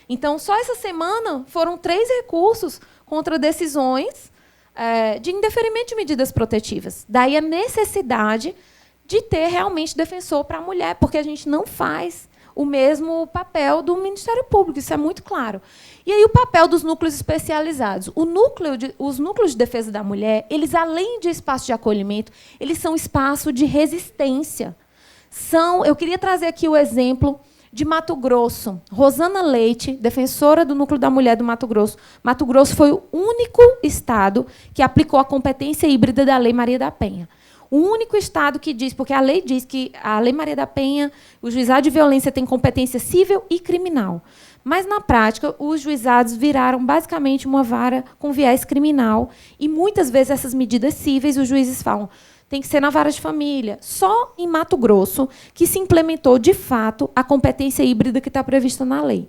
Então, só essa semana foram 3 recursos contra decisões de indeferimento de medidas protetivas. Daí a necessidade de ter realmente defensor para a mulher, porque a gente não faz o mesmo papel do Ministério Público, isso é muito claro. E aí o papel dos núcleos especializados. Os núcleos de defesa da mulher, eles, além de espaço de acolhimento, eles são espaço de resistência. Eu queria trazer aqui o exemplo de Mato Grosso. Rosana Leite, defensora do Núcleo da Mulher do Mato Grosso. Mato Grosso foi o único estado que aplicou a competência híbrida da Lei Maria da Penha. O único estado que diz, porque a lei diz que a Lei Maria da Penha, o juizado de violência tem competência civil e criminal. Mas, na prática, os juizados viraram basicamente uma vara com viés criminal. E, muitas vezes, essas medidas cíveis, os juízes falam, tem que ser na vara de família. Só em Mato Grosso que se implementou, de fato, a competência híbrida que está prevista na lei,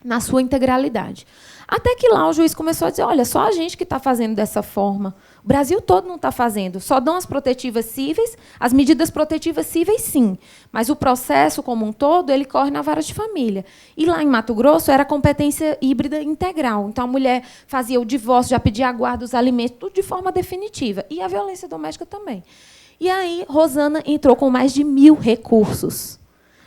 na sua integralidade. Até que lá o juiz começou a dizer, olha, só a gente que está fazendo dessa forma. O Brasil todo não está fazendo. Só dão as protetivas cíveis, as medidas protetivas cíveis, sim. Mas o processo como um todo, ele corre na vara de família. E lá em Mato Grosso era competência híbrida integral. Então, a mulher fazia o divórcio, já pedia a guarda dos alimentos, tudo de forma definitiva. E a violência doméstica também. E aí, Rosana entrou com mais de 1.000 recursos,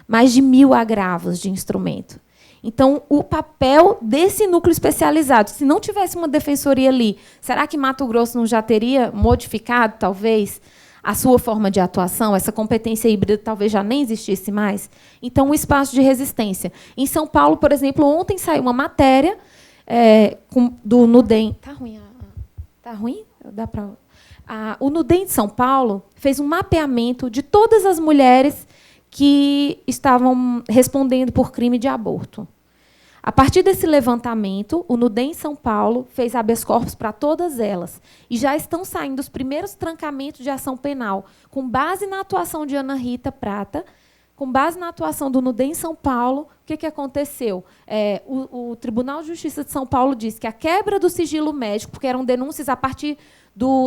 mais de 1.000 agravos de instrumento. Então, o papel desse núcleo especializado, se não tivesse uma defensoria ali, será que Mato Grosso não já teria modificado, talvez, a sua forma de atuação? Essa competência híbrida talvez já nem existisse mais? Então, um espaço de resistência. Em São Paulo, por exemplo, ontem saiu uma matéria do NUDEM. Está ruim? Está ruim? Dá para... o Nudem de São Paulo fez um mapeamento de todas as mulheres que estavam respondendo por crime de aborto. A partir desse levantamento, o Nudem São Paulo fez habeas corpus para todas elas. E já estão saindo os primeiros trancamentos de ação penal, com base na atuação de Ana Rita Prata, com base na atuação do Nudem São Paulo. O que aconteceu? O Tribunal de Justiça de São Paulo disse que a quebra do sigilo médico, porque eram denúncias a partir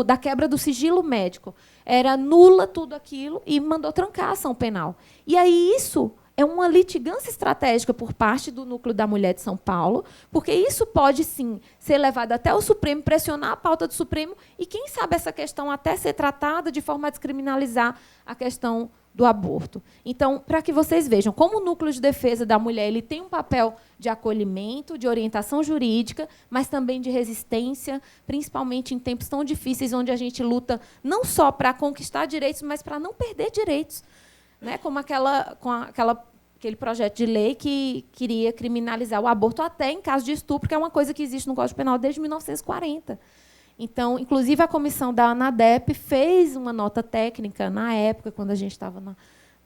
da quebra do sigilo médico, era nula tudo aquilo e mandou trancar a ação penal. E aí isso é uma litigância estratégica por parte do Núcleo da Mulher de São Paulo, porque isso pode, sim, ser levado até o Supremo, pressionar a pauta do Supremo, e, quem sabe, essa questão até ser tratada de forma a descriminalizar a questão do aborto. Então, para que vocês vejam, como o Núcleo de Defesa da Mulher ele tem um papel de acolhimento, de orientação jurídica, mas também de resistência, principalmente em tempos tão difíceis, onde a gente luta não só para conquistar direitos, mas para não perder direitos. Né, como aquele projeto de lei que queria criminalizar o aborto até em caso de estupro, que é uma coisa que existe no Código Penal desde 1940. Então, inclusive, a comissão da ANADEP fez uma nota técnica, na época, quando a gente estava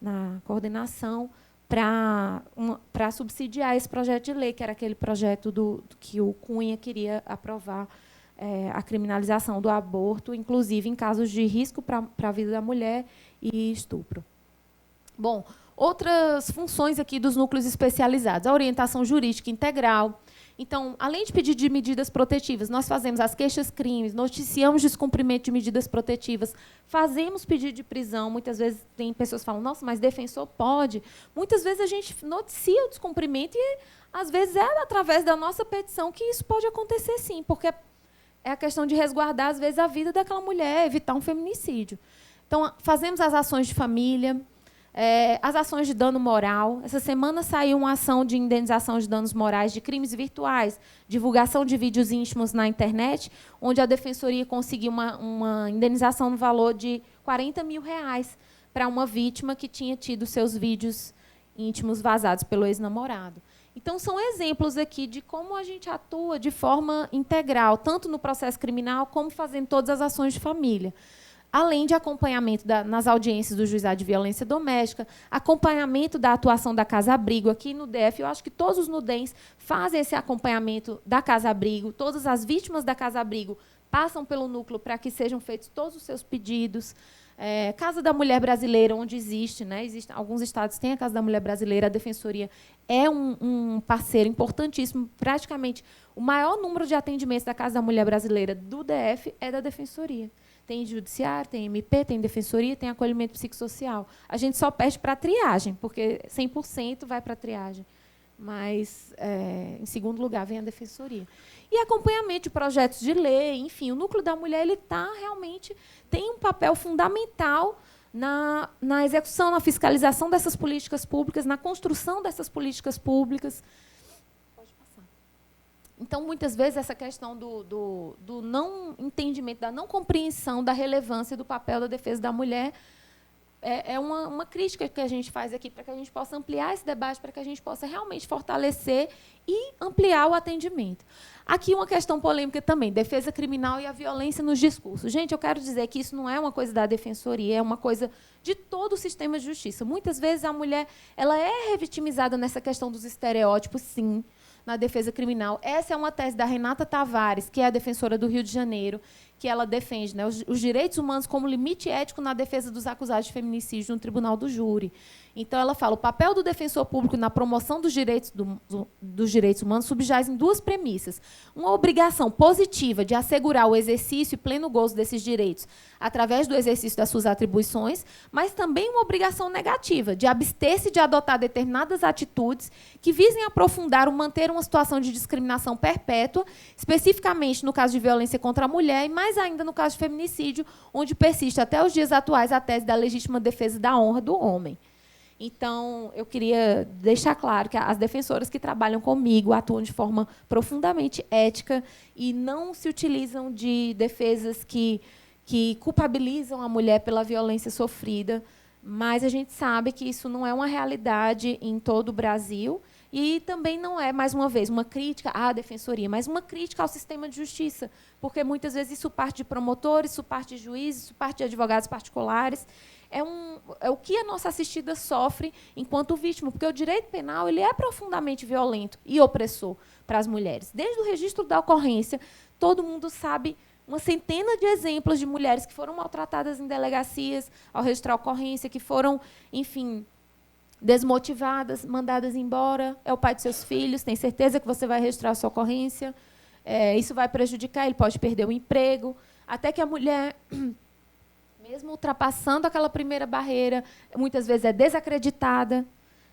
na coordenação, para subsidiar esse projeto de lei, que era aquele projeto que o Cunha queria aprovar, a criminalização do aborto, inclusive em casos de risco para a vida da mulher e estupro. Bom, outras funções aqui dos núcleos especializados. A orientação jurídica integral. Então, além de pedir de medidas protetivas, nós fazemos as queixas-crimes, noticiamos descumprimento de medidas protetivas, fazemos pedido de prisão. Muitas vezes tem pessoas que falam, nossa, mas defensor pode. Muitas vezes a gente noticia o descumprimento e, às vezes, é através da nossa petição que isso pode acontecer, sim, porque é a questão de resguardar, às vezes, a vida daquela mulher, evitar um feminicídio. Então, fazemos as ações de família, as ações de dano moral. Essa semana saiu uma ação de indenização de danos morais de crimes virtuais, divulgação de vídeos íntimos na internet, onde a Defensoria conseguiu uma indenização no valor de R$40 mil para uma vítima que tinha tido seus vídeos íntimos vazados pelo ex-namorado. Então, são exemplos aqui de como a gente atua de forma integral, tanto no processo criminal, como fazendo todas as ações de família. Além de acompanhamento nas audiências do Juizado de Violência Doméstica, acompanhamento da atuação da Casa-Abrigo. Aqui no DF, eu acho que todos os NUDEMs fazem esse acompanhamento da Casa-Abrigo. Todas as vítimas da Casa-Abrigo passam pelo núcleo para que sejam feitos todos os seus pedidos. Casa da Mulher Brasileira, onde existe, né? Alguns estados têm a Casa da Mulher Brasileira, a Defensoria é um parceiro importantíssimo. Praticamente, o maior número de atendimentos da Casa da Mulher Brasileira do DF é da Defensoria. Tem judiciário, tem MP, tem defensoria, tem acolhimento psicossocial. A gente só perde para a triagem, porque 100% vai para a triagem. Mas, em segundo lugar, vem a defensoria. E acompanhamento de projetos de lei, enfim, o Núcleo da Mulher ele realmente tem um papel fundamental na execução, na fiscalização dessas políticas públicas, na construção dessas políticas públicas. Então, muitas vezes, essa questão do não entendimento, da não compreensão da relevância do papel da defesa da mulher é uma crítica que a gente faz aqui para que a gente possa ampliar esse debate, para que a gente possa realmente fortalecer e ampliar o atendimento. Aqui uma questão polêmica também, defesa criminal e a violência nos discursos. Gente, eu quero dizer que isso não é uma coisa da Defensoria, é uma coisa de todo o sistema de justiça. Muitas vezes a mulher ela é revitimizada nessa questão dos estereótipos, sim, na defesa criminal. Essa é uma tese da Renata Tavares, que é a defensora do Rio de Janeiro, que ela defende, né, os direitos humanos como limite ético na defesa dos acusados de feminicídio no tribunal do júri. Então, ela fala, o papel do defensor público na promoção dos direitos humanos subjaz em duas premissas. Uma obrigação positiva de assegurar o exercício e pleno gozo desses direitos através do exercício das suas atribuições, mas também uma obrigação negativa de abster-se de adotar determinadas atitudes que visem aprofundar ou manter uma situação de discriminação perpétua, especificamente no caso de violência contra a mulher e mais ainda no caso de feminicídio, onde persiste até os dias atuais a tese da legítima defesa da honra do homem. Então, eu queria deixar claro que as defensoras que trabalham comigo atuam de forma profundamente ética e não se utilizam de defesas que culpabilizam a mulher pela violência sofrida, mas a gente sabe que isso não é uma realidade em todo o Brasil. E também não é, mais uma vez, uma crítica à defensoria, mas uma crítica ao sistema de justiça, porque muitas vezes isso parte de promotores, isso parte de juízes, isso parte de advogados particulares. É o que a nossa assistida sofre enquanto vítima, porque o direito penal ele é profundamente violento e opressor para as mulheres. Desde o registro da ocorrência, todo mundo sabe uma centena de exemplos de mulheres que foram maltratadas em delegacias ao registrar a ocorrência, que foram, enfim, desmotivadas, mandadas embora. É o pai de seus filhos, tem certeza que você vai registrar a sua ocorrência. Isso vai prejudicar, ele pode perder o emprego. Até que a mulher, mesmo ultrapassando aquela primeira barreira, muitas vezes é desacreditada.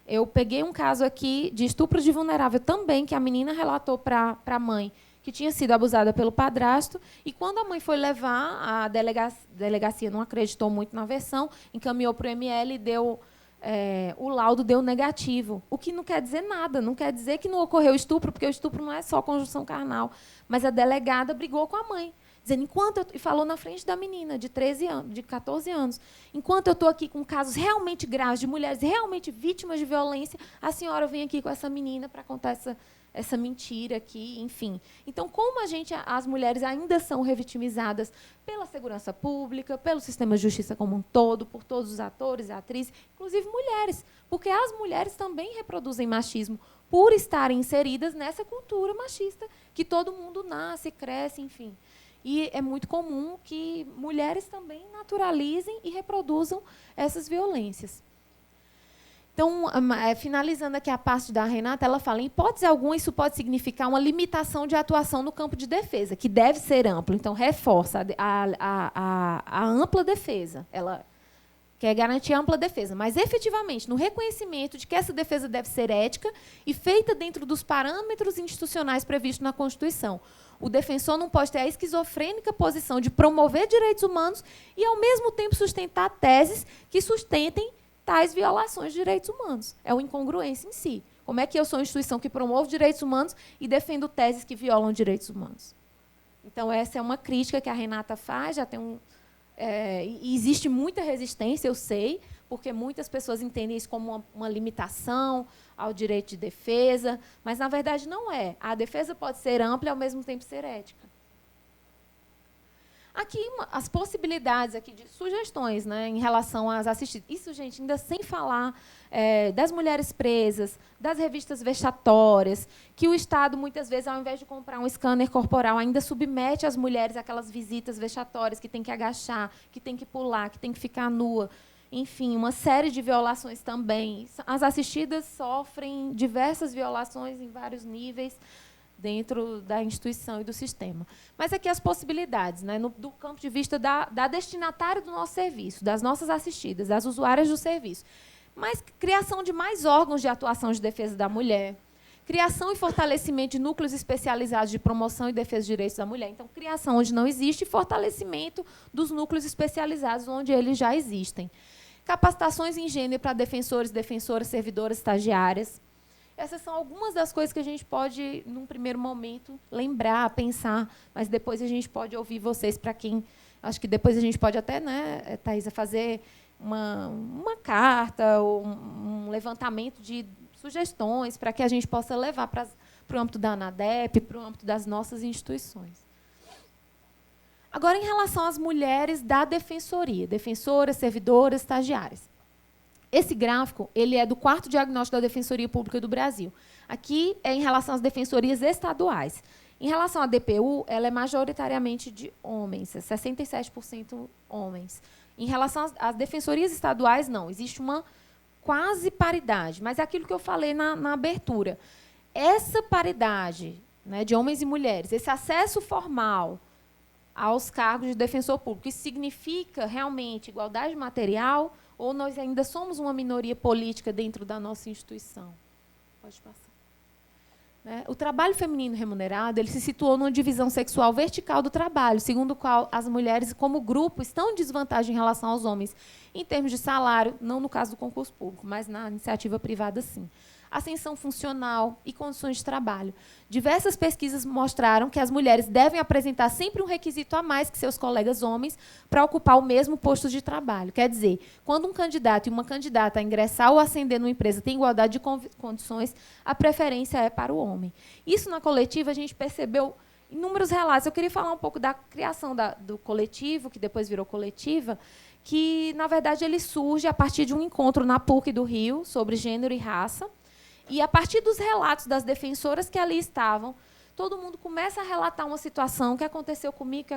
Eu peguei um caso aqui de estupro de vulnerável também, que a menina relatou para a mãe que tinha sido abusada pelo padrasto, e quando a mãe foi levar, a delegacia não acreditou muito na versão, encaminhou para o ML e deu... o laudo deu negativo, o que não quer dizer nada, não quer dizer que não ocorreu estupro, porque o estupro não é só conjunção carnal, mas a delegada brigou com a mãe, dizendo, e falou na frente da menina de 14 anos, enquanto eu estou aqui com casos realmente graves de mulheres realmente vítimas de violência, a senhora vem aqui com essa menina para contar essa mentira aqui, enfim. Então, como as mulheres ainda são revitimizadas pela segurança pública, pelo sistema de justiça como um todo, por todos os atores e atrizes, inclusive mulheres, porque as mulheres também reproduzem machismo por estarem inseridas nessa cultura machista, que todo mundo nasce, cresce, enfim. E é muito comum que mulheres também naturalizem e reproduzam essas violências. Então, finalizando aqui a parte da Renata, ela fala, em hipótese alguma, isso pode significar uma limitação de atuação no campo de defesa, que deve ser amplo. Então, reforça a ampla defesa. Ela quer garantir a ampla defesa, mas, efetivamente, no reconhecimento de que essa defesa deve ser ética e feita dentro dos parâmetros institucionais previstos na Constituição. O defensor não pode ter a esquizofrênica posição de promover direitos humanos e, ao mesmo tempo, sustentar teses que sustentem tais violações de direitos humanos. É uma incongruência em si. Como é que eu sou uma instituição que promove direitos humanos e defendo teses que violam direitos humanos? Então, essa é uma crítica que a Renata faz, já tem e existe muita resistência, eu sei, porque muitas pessoas entendem isso como uma limitação ao direito de defesa, mas, na verdade, não é. A defesa pode ser ampla e, ao mesmo tempo, ser ética. Aqui, as possibilidades aqui de sugestões, né, em relação às assistidas. Isso, gente, ainda sem falar das mulheres presas, das revistas vexatórias, que o Estado, muitas vezes, ao invés de comprar um scanner corporal, ainda submete as mulheres àquelas visitas vexatórias, que tem que agachar, que tem que pular, que tem que ficar nua. Enfim, uma série de violações também. As assistidas sofrem diversas violações em vários níveis, dentro da instituição e do sistema. Mas aqui as possibilidades, né, do campo de vista da destinatária do nosso serviço, das nossas assistidas, das usuárias do serviço. Mas criação de mais órgãos de atuação de defesa da mulher, criação e fortalecimento de núcleos especializados de promoção e defesa dos direitos da mulher. Então, criação onde não existe e fortalecimento dos núcleos especializados onde eles já existem. Capacitações em gênero para defensores, defensoras, servidoras, estagiárias. Essas são algumas das coisas que a gente pode, num primeiro momento, lembrar, pensar, mas depois a gente pode ouvir vocês, para quem... Acho que depois a gente pode até, né, Thaisa, fazer uma carta ou um levantamento de sugestões para que a gente possa levar para o âmbito da ANADEP, para o âmbito das nossas instituições. Agora, em relação às mulheres da defensoria, defensoras, servidoras, estagiárias. Esse gráfico ele é do 4º diagnóstico da Defensoria Pública do Brasil. Aqui é em relação às defensorias estaduais. Em relação à DPU, ela é majoritariamente de homens, 67% homens. Em relação às defensorias estaduais, não. Existe uma quase paridade, mas é aquilo que eu falei na abertura. Essa paridade, né, de homens e mulheres, esse acesso formal aos cargos de defensor público, isso significa realmente igualdade material ou nós ainda somos uma minoria política dentro da nossa instituição? Pode passar. O trabalho feminino remunerado ele se situou numa divisão sexual vertical do trabalho, segundo o qual as mulheres, como grupo, estão em desvantagem em relação aos homens, em termos de salário, não no caso do concurso público, mas na iniciativa privada, sim. ascensão funcional e condições de trabalho. Diversas pesquisas mostraram que as mulheres devem apresentar sempre um requisito a mais que seus colegas homens para ocupar o mesmo posto de trabalho. Quer dizer, quando um candidato e uma candidata a ingressar ou ascender numa empresa têm igualdade de condições, a preferência é para o homem. Isso, na coletiva, a gente percebeu inúmeros relatos. Eu queria falar um pouco da criação do coletivo, que depois virou coletiva, que, na verdade, ele surge a partir de um encontro na PUC do Rio sobre gênero e raça. E, a partir dos relatos das defensoras que ali estavam, todo mundo começa a relatar uma situação que aconteceu comigo,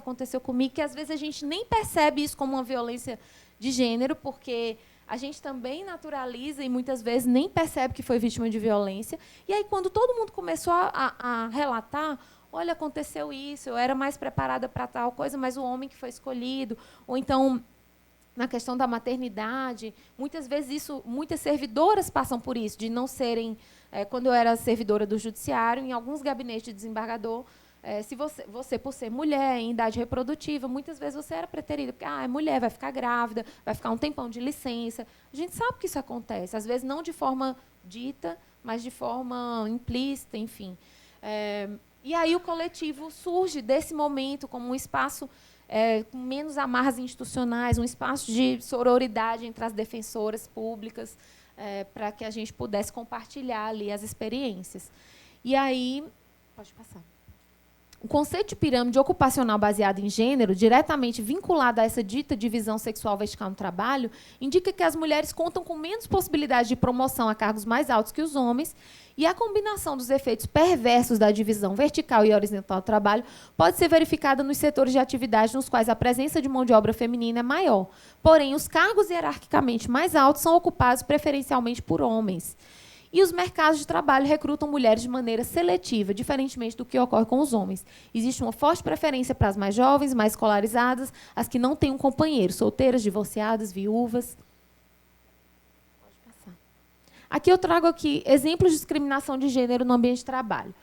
que às vezes a gente nem percebe isso como uma violência de gênero, porque a gente também naturaliza e, muitas vezes, nem percebe que foi vítima de violência. E aí, quando todo mundo começou a relatar, olha, aconteceu isso, eu era mais preparada para tal coisa, mas o homem que foi escolhido, ou então, na questão da maternidade, muitas vezes muitas servidoras passam por isso, de não serem... quando eu era servidora do judiciário, em alguns gabinetes de desembargador, se você, por ser mulher, em idade reprodutiva, muitas vezes você era preterida, porque é mulher, vai ficar grávida, vai ficar um tempão de licença. A gente sabe que isso acontece, às vezes não de forma dita, mas de forma implícita, enfim. E aí o coletivo surge desse momento como um espaço com menos amarras institucionais, um espaço de sororidade entre as defensoras públicas, para que a gente pudesse compartilhar ali as experiências. E aí, pode passar. O conceito de pirâmide ocupacional baseado em gênero, diretamente vinculado a essa dita divisão sexual vertical no trabalho, indica que as mulheres contam com menos possibilidade de promoção a cargos mais altos que os homens, e a combinação dos efeitos perversos da divisão vertical e horizontal do trabalho pode ser verificada nos setores de atividade nos quais a presença de mão de obra feminina é maior. Porém, os cargos hierarquicamente mais altos são ocupados preferencialmente por homens. E os mercados de trabalho recrutam mulheres de maneira seletiva, diferentemente do que ocorre com os homens. Existe uma forte preferência para as mais jovens, mais escolarizadas, as que não têm um companheiro, solteiras, divorciadas, viúvas. Pode passar. Aqui eu trago exemplos de discriminação de gênero no ambiente de trabalho.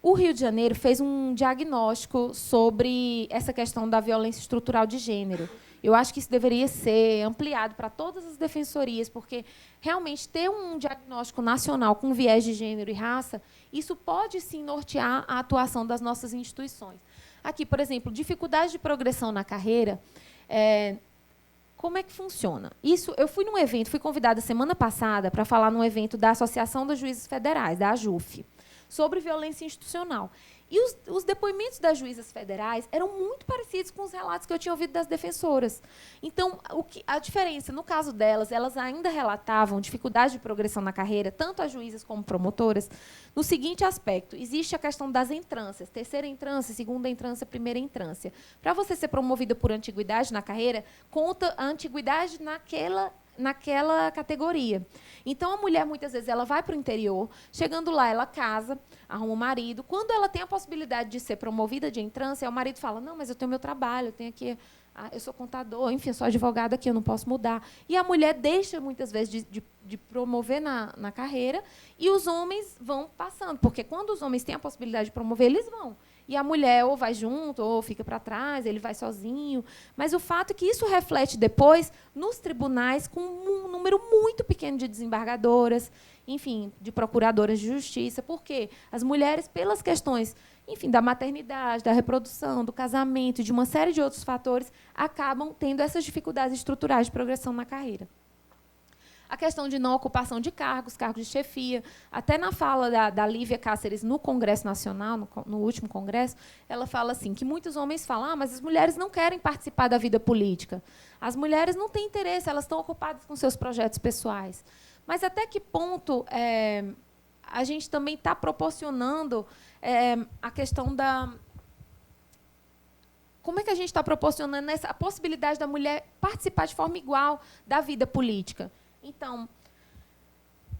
O Rio de Janeiro fez um diagnóstico sobre essa questão da violência estrutural de gênero. Eu acho que isso deveria ser ampliado para todas as defensorias, porque realmente ter um diagnóstico nacional com viés de gênero e raça, isso pode sim nortear a atuação das nossas instituições. Aqui, por exemplo, dificuldade de progressão na carreira. Como é que funciona? Isso, eu fui num evento, fui convidada semana passada para falar num evento da Associação dos Juízes Federais, da AJUF, sobre violência institucional. E os depoimentos das juízas federais eram muito parecidos com os relatos que eu tinha ouvido das defensoras. Então, a diferença, no caso delas, elas ainda relatavam dificuldade de progressão na carreira, tanto as juízas como promotoras, no seguinte aspecto: existe a questão das entrâncias, terceira entrância, segunda entrância, primeira entrância. Para você ser promovida por antiguidade na carreira, conta a antiguidade naquela categoria. Então, a mulher, muitas vezes, ela vai para o interior, chegando lá, ela casa, arruma um marido. Quando ela tem a possibilidade de ser promovida de entrância, o marido fala, não, mas eu tenho meu trabalho, eu tenho aqui, eu sou contador, enfim, eu sou advogada aqui, eu não posso mudar. E a mulher deixa, muitas vezes, de promover na carreira, e os homens vão passando, porque quando os homens têm a possibilidade de promover, eles vão. E a mulher ou vai junto, ou fica para trás, ele vai sozinho. Mas o fato é que isso reflete depois nos tribunais com um número muito pequeno de desembargadoras, enfim, de procuradoras de justiça. Por quê? As mulheres, pelas questões, enfim, da maternidade, da reprodução, do casamento e de uma série de outros fatores, acabam tendo essas dificuldades estruturais de progressão na carreira. A questão de não ocupação de cargos de chefia. Até na fala da Lívia Cáceres no Congresso Nacional, no último congresso, ela fala assim, que muitos homens falam, mas as mulheres não querem participar da vida política. As mulheres não têm interesse, elas estão ocupadas com seus projetos pessoais. Mas até que ponto a gente também está proporcionando a questão da... Como é que a gente está proporcionando a possibilidade da mulher participar de forma igual da vida política? Então,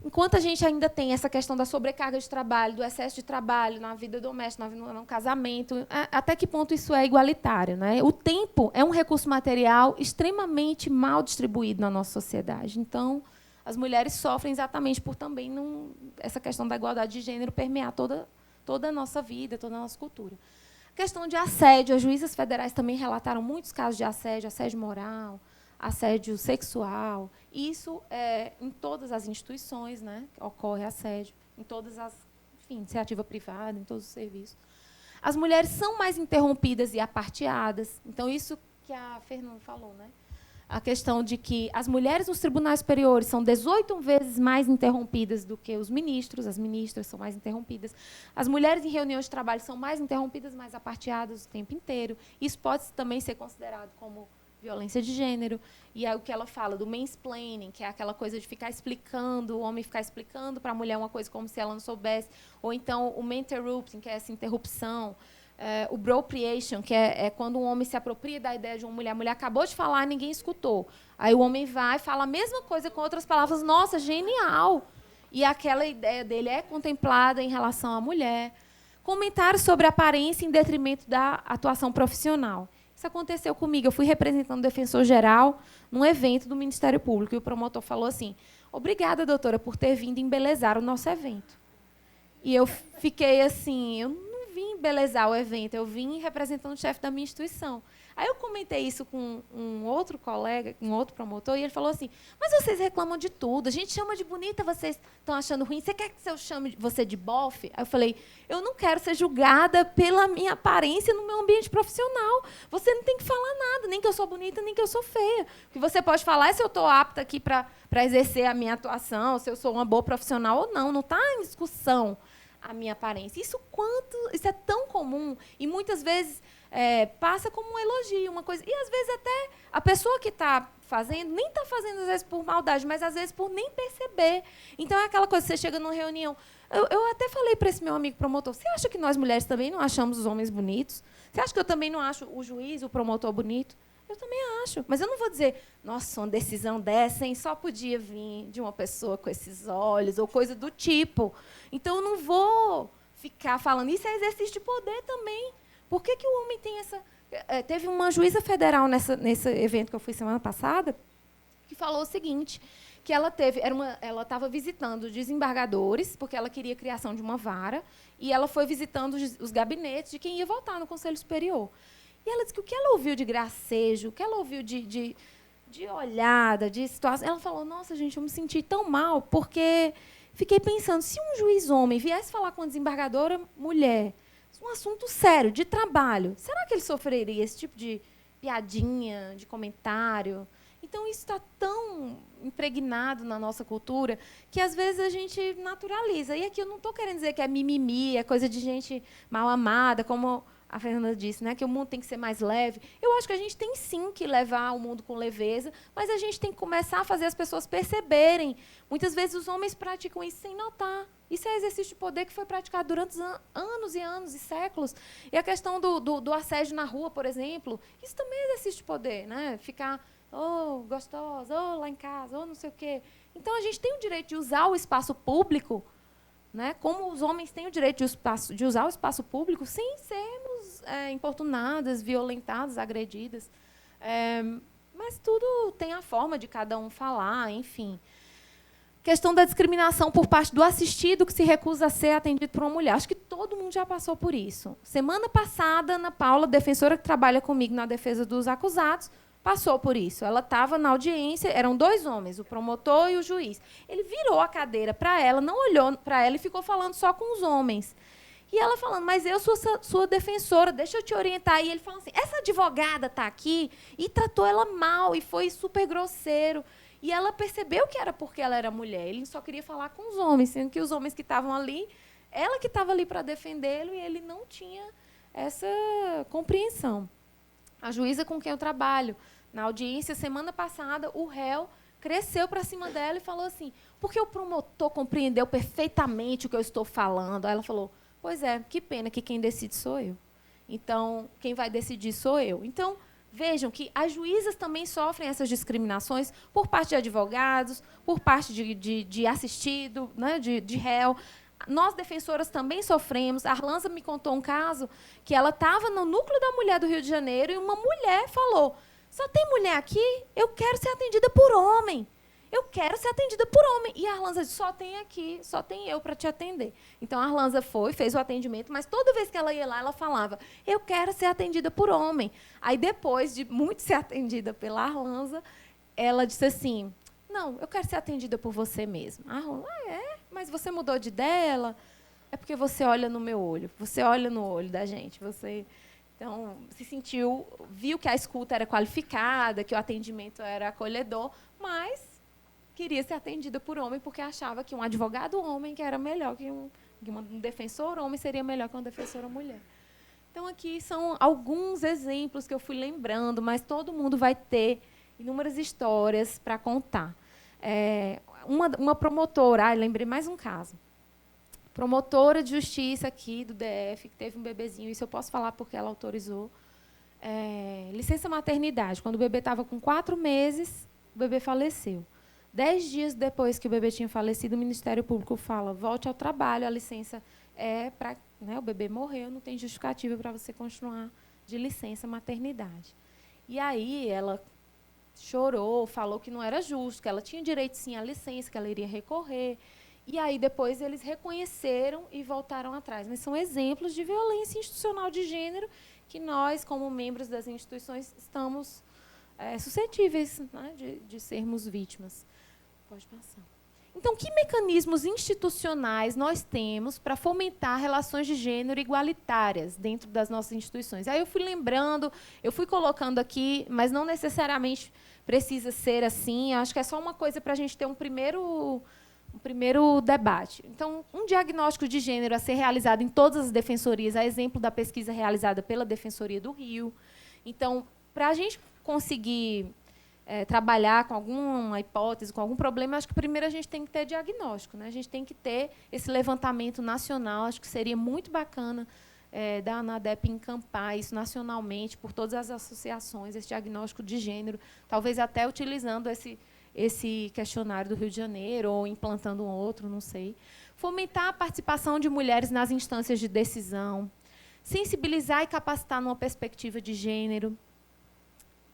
enquanto a gente ainda tem essa questão da sobrecarga de trabalho, do excesso de trabalho na vida doméstica, no casamento, até que ponto isso é igualitário, né? O tempo é um recurso material extremamente mal distribuído na nossa sociedade. Então, as mulheres sofrem exatamente por também essa questão da igualdade de gênero permear toda a nossa vida, toda a nossa cultura. A questão de assédio, as juízas federais também relataram muitos casos de assédio moral, assédio sexual. Isso em todas as instituições, né, ocorre assédio, em todas as, enfim, iniciativa privada, em todos os serviços. As mulheres são mais interrompidas e aparteadas. Então, isso que a Fernanda falou, né? A questão de que as mulheres nos tribunais superiores são 18 vezes mais interrompidas do que os ministros, as ministras são mais interrompidas. As mulheres em reuniões de trabalho são mais interrompidas, mais aparteadas o tempo inteiro. Isso pode também ser considerado como violência de gênero. E é o que ela fala do mansplaining, que é aquela coisa de ficar explicando, o homem ficar explicando para a mulher uma coisa como se ela não soubesse. Ou então o interrupting, que é essa interrupção. O bropriation, que é quando um homem se apropria da ideia de uma mulher. A mulher acabou de falar, ninguém escutou. Aí o homem vai e fala a mesma coisa com outras palavras. Nossa, genial! E aquela ideia dele é contemplada em relação à mulher. Comentários sobre aparência em detrimento da atuação profissional. Isso aconteceu comigo. Eu fui representando o defensor-geral num evento do Ministério Público. E o promotor falou assim, obrigada, doutora, por ter vindo embelezar o nosso evento. E eu fiquei assim, eu não vim embelezar o evento, eu vim representando o chefe da minha instituição. Aí eu comentei isso com um outro colega, um outro promotor, e ele falou assim, mas vocês reclamam de tudo, a gente chama de bonita, vocês estão achando ruim, você quer que eu chame você de bofe? Aí eu falei, eu não quero ser julgada pela minha aparência no meu ambiente profissional. Você não tem que falar nada, nem que eu sou bonita, nem que eu sou feia. O que você pode falar é se eu estou apta aqui para exercer a minha atuação, se eu sou uma boa profissional ou não. Não está em discussão a minha aparência. Isso é tão comum e muitas vezes passa como um elogio, uma coisa. E às vezes até a pessoa que está fazendo nem está fazendo às vezes por maldade, mas às vezes por nem perceber. Então é aquela coisa, você chega numa reunião. Eu até falei para esse meu amigo promotor, você acha que nós mulheres também não achamos os homens bonitos? Você acha que eu também não acho o juiz, o promotor bonito? Eu também acho. Mas eu não vou dizer, nossa, uma decisão dessa, hein, só podia vir de uma pessoa com esses olhos, ou coisa do tipo. Então, eu não vou ficar falando. Isso é exercício de poder também. Por que o homem tem essa... Teve uma juíza federal nesse evento que eu fui semana passada, que falou o seguinte, que ela estava visitando desembargadores, porque ela queria a criação de uma vara, e ela foi visitando os gabinetes de quem ia votar no Conselho Superior. E ela disse que o que ela ouviu de gracejo, o que ela ouviu de olhada, de situação... Ela falou, nossa, gente, eu me senti tão mal, porque fiquei pensando, se um juiz homem viesse falar com uma desembargadora mulher, um assunto sério, de trabalho, será que ele sofreria esse tipo de piadinha, de comentário? Então, isso está tão impregnado na nossa cultura que, às vezes, a gente naturaliza. E aqui eu não estou querendo dizer que é mimimi, é coisa de gente mal amada, como a Fernanda disse, né, que o mundo tem que ser mais leve. Eu acho que a gente tem, sim, que levar o mundo com leveza, mas a gente tem que começar a fazer as pessoas perceberem. Muitas vezes os homens praticam isso sem notar. Isso é exercício de poder que foi praticado durante anos e anos e séculos. E a questão do assédio na rua, por exemplo, isso também é exercício de poder, né? Ficar, gostosa, lá em casa, não sei o quê. Então, a gente tem o direito de usar o espaço público, né, como os homens têm o direito de usar o espaço público sem sermos importunadas, violentadas, agredidas. Mas tudo tem a forma de cada um falar, enfim. Questão da discriminação por parte do assistido que se recusa a ser atendido por uma mulher. Acho que todo mundo já passou por isso. Semana passada, Ana Paula, defensora que trabalha comigo na defesa dos acusados, passou por isso. Ela estava na audiência, eram 2 homens, o promotor e o juiz. Ele virou a cadeira para ela, não olhou para ela e ficou falando só com os homens. E ela falando, mas eu sou sua defensora, deixa eu te orientar. E ele falando assim, essa advogada está aqui, e tratou ela mal, e foi super grosseiro. E ela percebeu que era porque ela era mulher. Ele só queria falar com os homens, sendo que os homens que estavam ali, ela que estava ali para defendê-lo, e ele não tinha essa compreensão. A juíza com quem eu trabalho, na audiência, semana passada, o réu cresceu para cima dela e falou assim, porque o promotor compreendeu perfeitamente o que eu estou falando. Aí ela falou, pois é, que pena que quem decide sou eu. Então, quem vai decidir sou eu. Então, vejam que as juízas também sofrem essas discriminações por parte de advogados, por parte de assistido, né, de réu. Nós, defensoras, também sofremos. A Arlanza me contou um caso que ela estava no núcleo da mulher do Rio de Janeiro e uma mulher falou, só tem mulher aqui? Eu quero ser atendida por homem. Eu quero ser atendida por homem. E a Arlanza disse, só tem aqui, só tem eu para te atender. Então, a Arlanza foi, fez o atendimento, mas toda vez que ela ia lá, ela falava, eu quero ser atendida por homem. Aí, depois de muito ser atendida pela Arlanza, ela disse assim, não, eu quero ser atendida por você mesmo. Mas você mudou de ideia? É porque você olha no meu olho, você olha no olho da gente. Então, se sentiu, viu que a escuta era qualificada, que o atendimento era acolhedor, mas queria ser atendida por homem porque achava que um advogado homem que era melhor que um defensor homem seria melhor que uma defensora mulher. Então, aqui são alguns exemplos que eu fui lembrando, mas todo mundo vai ter inúmeras histórias para contar. Uma promotora, lembrei mais um caso. Promotora de justiça aqui do DF, que teve um bebezinho, isso eu posso falar porque ela autorizou. Licença maternidade. Quando o bebê estava com 4 meses, o bebê faleceu. 10 dias depois que o bebê tinha falecido, o Ministério Público fala, volte ao trabalho, a licença é para... o bebê morreu, não tem justificativa para você continuar de licença maternidade. E aí ela chorou, falou que não era justo, que ela tinha direito sim à licença, que ela iria recorrer. E aí depois eles reconheceram e voltaram atrás. Mas são exemplos de violência institucional de gênero que nós, como membros das instituições, estamos suscetíveis, né, de sermos vítimas. Pode passar. Então, que mecanismos institucionais nós temos para fomentar relações de gênero igualitárias dentro das nossas instituições? Aí eu fui lembrando, eu fui colocando aqui, mas não necessariamente precisa ser assim. Acho que é só uma coisa para a gente ter um primeiro debate. Então, um diagnóstico de gênero a ser realizado em todas as defensorias, a exemplo da pesquisa realizada pela Defensoria do Rio. Então, para a gente conseguir trabalhar com alguma hipótese, com algum problema, acho que primeiro a gente tem que ter diagnóstico, né? A gente tem que ter esse levantamento nacional. Acho que seria muito bacana da ANADEP encampar isso nacionalmente por todas as associações, esse diagnóstico de gênero, talvez até utilizando esse questionário do Rio de Janeiro ou implantando um outro, não sei. Fomentar a participação de mulheres nas instâncias de decisão, sensibilizar e capacitar numa perspectiva de gênero,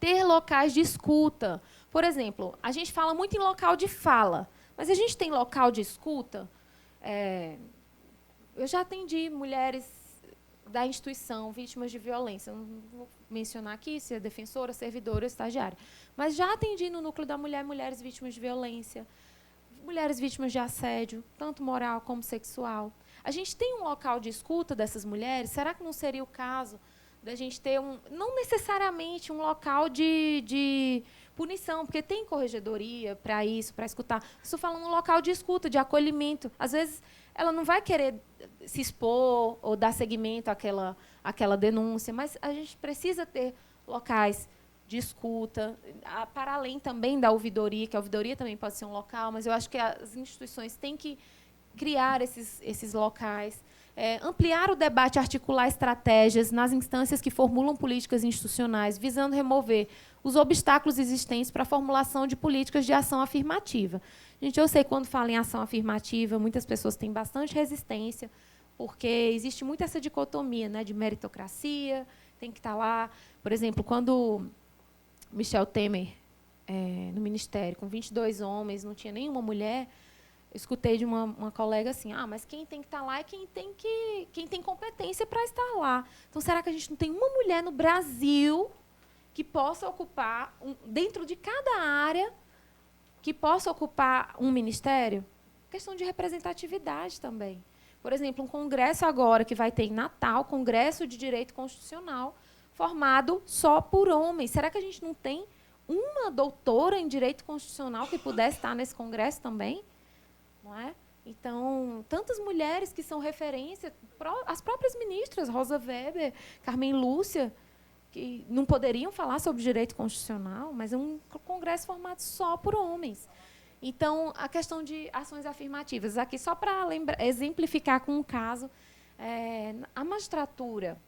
ter locais de escuta. Por exemplo, a gente fala muito em local de fala, mas a gente tem local de escuta? Eu já atendi mulheres da instituição, vítimas de violência. Eu não vou mencionar aqui se é defensora, servidora ou estagiária. Mas já atendi no núcleo da mulher mulheres vítimas de violência, mulheres vítimas de assédio, tanto moral como sexual. A gente tem um local de escuta dessas mulheres? Será que não seria o caso da gente ter não necessariamente um local de punição, porque tem corregedoria para isso, para escutar. Estou falando um local de escuta, de acolhimento. Às vezes, ela não vai querer se expor ou dar seguimento àquela denúncia, mas a gente precisa ter locais de escuta, para além também da ouvidoria, que a ouvidoria também pode ser um local, mas eu acho que as instituições têm que criar esses locais. Ampliar o debate, articular estratégias nas instâncias que formulam políticas institucionais, visando remover os obstáculos existentes para a formulação de políticas de ação afirmativa. Gente, eu sei que quando falo em ação afirmativa, muitas pessoas têm bastante resistência, porque existe muito essa dicotomia, né, de meritocracia, tem que estar lá. Por exemplo, quando Michel Temer, no Ministério, com 22 homens, não tinha nenhuma mulher, eu escutei de uma colega assim, mas quem tem que estar lá é quem tem competência para estar lá. Então, será que a gente não tem uma mulher no Brasil que possa ocupar, dentro de cada área, que possa ocupar um ministério? Questão de representatividade também. Por exemplo, um congresso agora que vai ter em Natal, Congresso de Direito Constitucional, formado só por homens. Será que a gente não tem uma doutora em Direito Constitucional que pudesse estar nesse congresso também? Não é? Então, tantas mulheres que são referência, as próprias ministras, Rosa Weber, Carmen Lúcia, que não poderiam falar sobre direito constitucional, mas é um congresso formado só por homens. Então, a questão de ações afirmativas, aqui só para exemplificar com um caso, a magistratura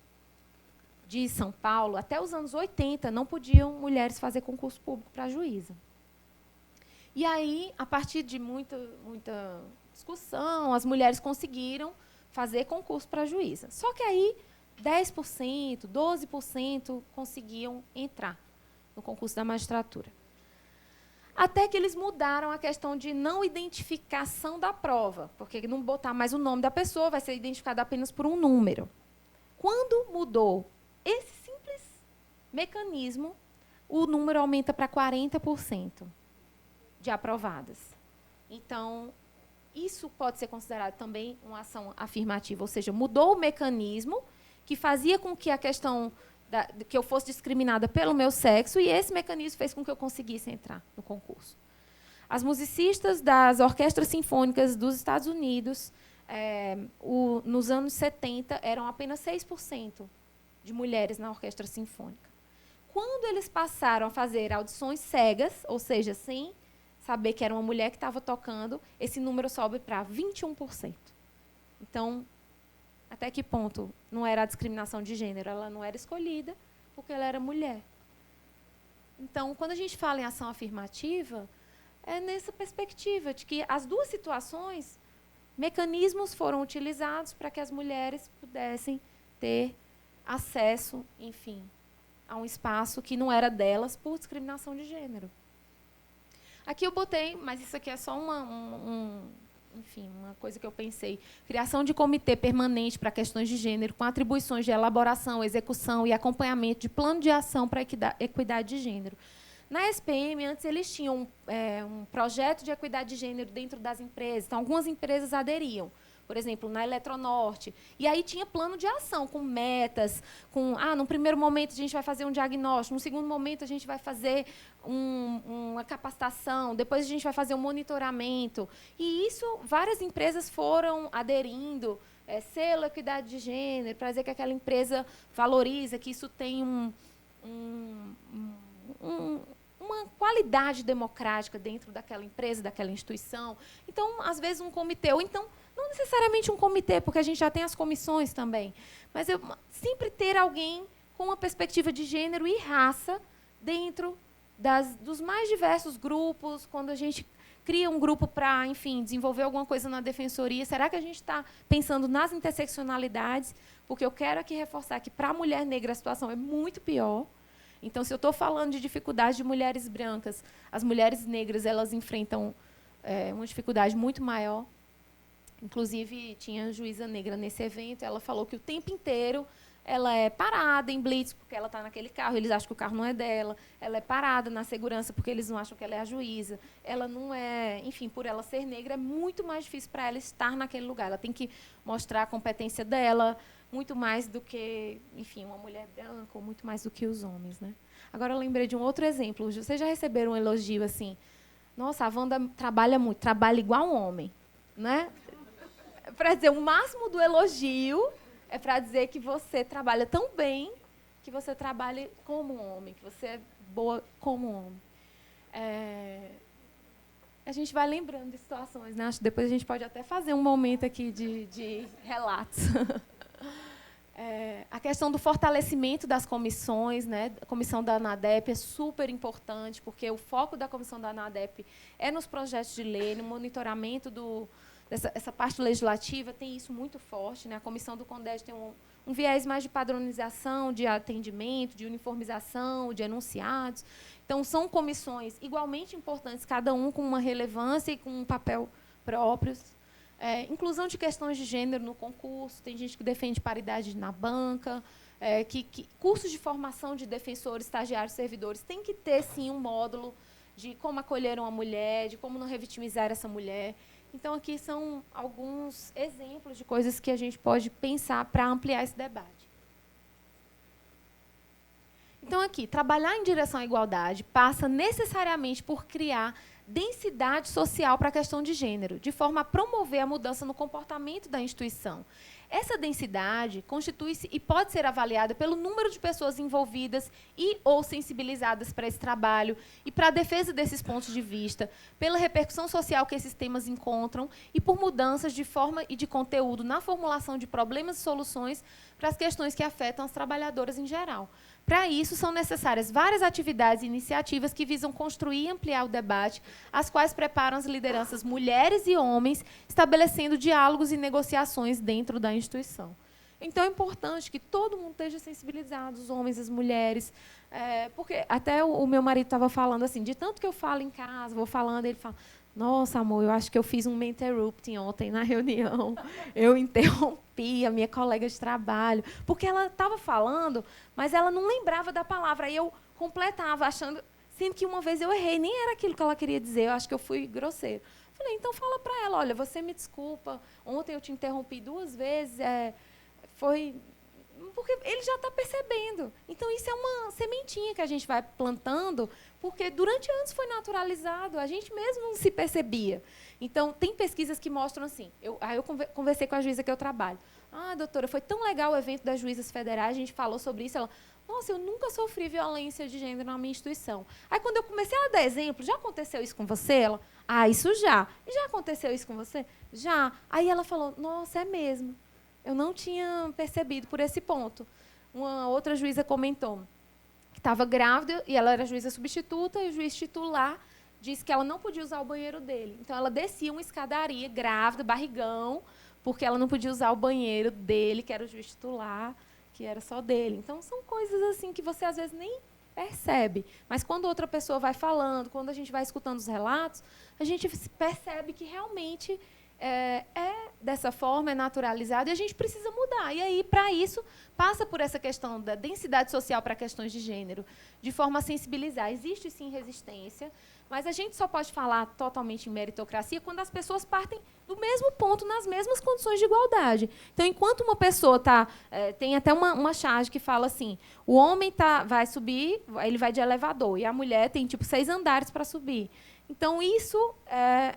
de São Paulo, até os anos 80, não podiam mulheres fazer concurso público para juíza. E aí, a partir de muita discussão, as mulheres conseguiram fazer concurso para juíza. Só que aí, 10%, 12% conseguiam entrar no concurso da magistratura. Até que eles mudaram a questão de não identificação da prova, porque não botar mais o nome da pessoa, vai ser identificada apenas por um número. Quando mudou esse simples mecanismo, o número aumenta para 40% de aprovadas. Então, isso pode ser considerado também uma ação afirmativa, ou seja, mudou o mecanismo que fazia com que a questão que eu fosse discriminada pelo meu sexo, e esse mecanismo fez com que eu conseguisse entrar no concurso. As musicistas das orquestras sinfônicas dos Estados Unidos, nos anos 70, eram apenas 6% de mulheres na orquestra sinfônica. Quando eles passaram a fazer audições cegas, ou seja, sem saber que era uma mulher que estava tocando, esse número sobe para 21%. Então, até que ponto não era a discriminação de gênero? Ela não era escolhida porque ela era mulher. Então, quando a gente fala em ação afirmativa, é nessa perspectiva de que as duas situações, mecanismos foram utilizados para que as mulheres pudessem ter acesso, enfim, a um espaço que não era delas por discriminação de gênero. Aqui eu botei, mas isso aqui é só enfim, uma coisa que eu pensei. Criação de comitê permanente para questões de gênero, com atribuições de elaboração, execução e acompanhamento de plano de ação para a equidade de gênero. Na SPM, antes, eles tinham um projeto de equidade de gênero dentro das empresas. Então, algumas empresas aderiam. Por exemplo, na Eletronorte. E aí tinha plano de ação, com metas, no primeiro momento a gente vai fazer um diagnóstico, no segundo momento a gente vai fazer uma capacitação, depois a gente vai fazer um monitoramento. E isso, várias empresas foram aderindo, selo equidade de gênero, para dizer que aquela empresa valoriza, que isso tem uma qualidade democrática dentro daquela empresa, daquela instituição. Então, às vezes, um comitê, ou então, não necessariamente um comitê, porque a gente já tem as comissões também, mas sempre ter alguém com uma perspectiva de gênero e raça dentro dos mais diversos grupos. Quando a gente cria um grupo para, enfim, desenvolver alguma coisa na defensoria, será que a gente está pensando nas interseccionalidades? Porque eu quero aqui reforçar que, para a mulher negra, a situação é muito pior. Então, se eu estou falando de dificuldade de mulheres brancas, as mulheres negras elas enfrentam uma dificuldade muito maior. Inclusive, tinha juíza negra nesse evento, ela falou que o tempo inteiro ela é parada em blitz, porque ela está naquele carro, eles acham que o carro não é dela, ela é parada na segurança, porque eles não acham que ela é a juíza, ela não é, enfim, por ela ser negra, é muito mais difícil para ela estar naquele lugar, ela tem que mostrar a competência dela, muito mais do que, enfim, uma mulher branca, ou muito mais do que os homens, né? Agora, eu lembrei de um outro exemplo, vocês já receberam um elogio assim, nossa, a Wanda trabalha muito, trabalha igual um homem, né? Para dizer, o máximo do elogio é para dizer que você trabalha tão bem que você trabalha como um homem, que você é boa como um homem. A gente vai lembrando de situações, né? Acho que depois a gente pode até fazer um momento aqui de relatos. A questão do fortalecimento das comissões, né? A comissão da ANADEP é super importante, porque o foco da comissão da ANADEP é nos projetos de lei, no monitoramento essa parte legislativa tem isso muito forte, né? A comissão do CONDED tem um viés mais de padronização, de atendimento, de uniformização, de enunciados. Então, são comissões igualmente importantes, cada um com uma relevância e com um papel próprios. Inclusão de questões de gênero no concurso, tem gente que defende paridade na banca, cursos de formação de defensores, estagiários, servidores, tem que ter, sim, um módulo de como acolher uma mulher, de como não revitimizar essa mulher. Então, aqui são alguns exemplos de coisas que a gente pode pensar para ampliar esse debate. Então, aqui, trabalhar em direção à igualdade passa necessariamente por criar densidade social para a questão de gênero, de forma a promover a mudança no comportamento da instituição. Essa densidade constitui-se e pode ser avaliada pelo número de pessoas envolvidas e ou sensibilizadas para esse trabalho e para a defesa desses pontos de vista, pela repercussão social que esses temas encontram e por mudanças de forma e de conteúdo na formulação de problemas e soluções para as questões que afetam as trabalhadoras em geral. Para isso, são necessárias várias atividades e iniciativas que visam construir e ampliar o debate, as quais preparam as lideranças mulheres e homens, estabelecendo diálogos e negociações dentro da instituição. Então, é importante que todo mundo esteja sensibilizado, os homens, as mulheres, porque até o meu marido estava falando assim, de tanto que eu falo em casa, vou falando, ele fala, nossa, amor, eu acho que eu fiz um interrupting ontem na reunião, eu interrompi a minha colega de trabalho, porque ela estava falando, mas ela não lembrava da palavra. Aí eu completava, sendo que uma vez eu errei, nem era aquilo que ela queria dizer, eu acho que eu fui grosseiro. Falei, então fala para ela, olha, você me desculpa, ontem eu te interrompi 2 vezes, foi... Porque ele já está percebendo. Então, isso é uma sementinha que a gente vai plantando, porque durante anos foi naturalizado, a gente mesmo não se percebia. Então, tem pesquisas que mostram assim. Eu conversei com a juíza que eu trabalho. Doutora, foi tão legal o evento das juízas federais, a gente falou sobre isso. Ela, nossa, eu nunca sofri violência de gênero na minha instituição. Aí, quando eu comecei a dar exemplo, já aconteceu isso com você? Ela, isso já. E já aconteceu isso com você? Já. Aí ela falou, nossa, é mesmo. Eu não tinha percebido por esse ponto. Uma outra juíza comentou que estava grávida, e ela era juíza substituta, e o juiz titular disse que ela não podia usar o banheiro dele. Então, ela descia uma escadaria, grávida, barrigão, porque ela não podia usar o banheiro dele, que era o juiz titular, que era só dele. Então, são coisas assim que você, às vezes, nem percebe. Mas, quando outra pessoa vai falando, quando a gente vai escutando os relatos, a gente percebe que, realmente, é dessa forma, é naturalizado, e a gente precisa mudar. E aí, para isso, passa por essa questão da densidade social para questões de gênero, de forma a sensibilizar. Existe, sim, resistência, mas a gente só pode falar totalmente em meritocracia quando as pessoas partem do mesmo ponto, nas mesmas condições de igualdade. Então, enquanto uma pessoa tem até uma charge que fala assim, o homem vai subir, ele vai de elevador, e a mulher tem, 6 andares para subir. Então, isso,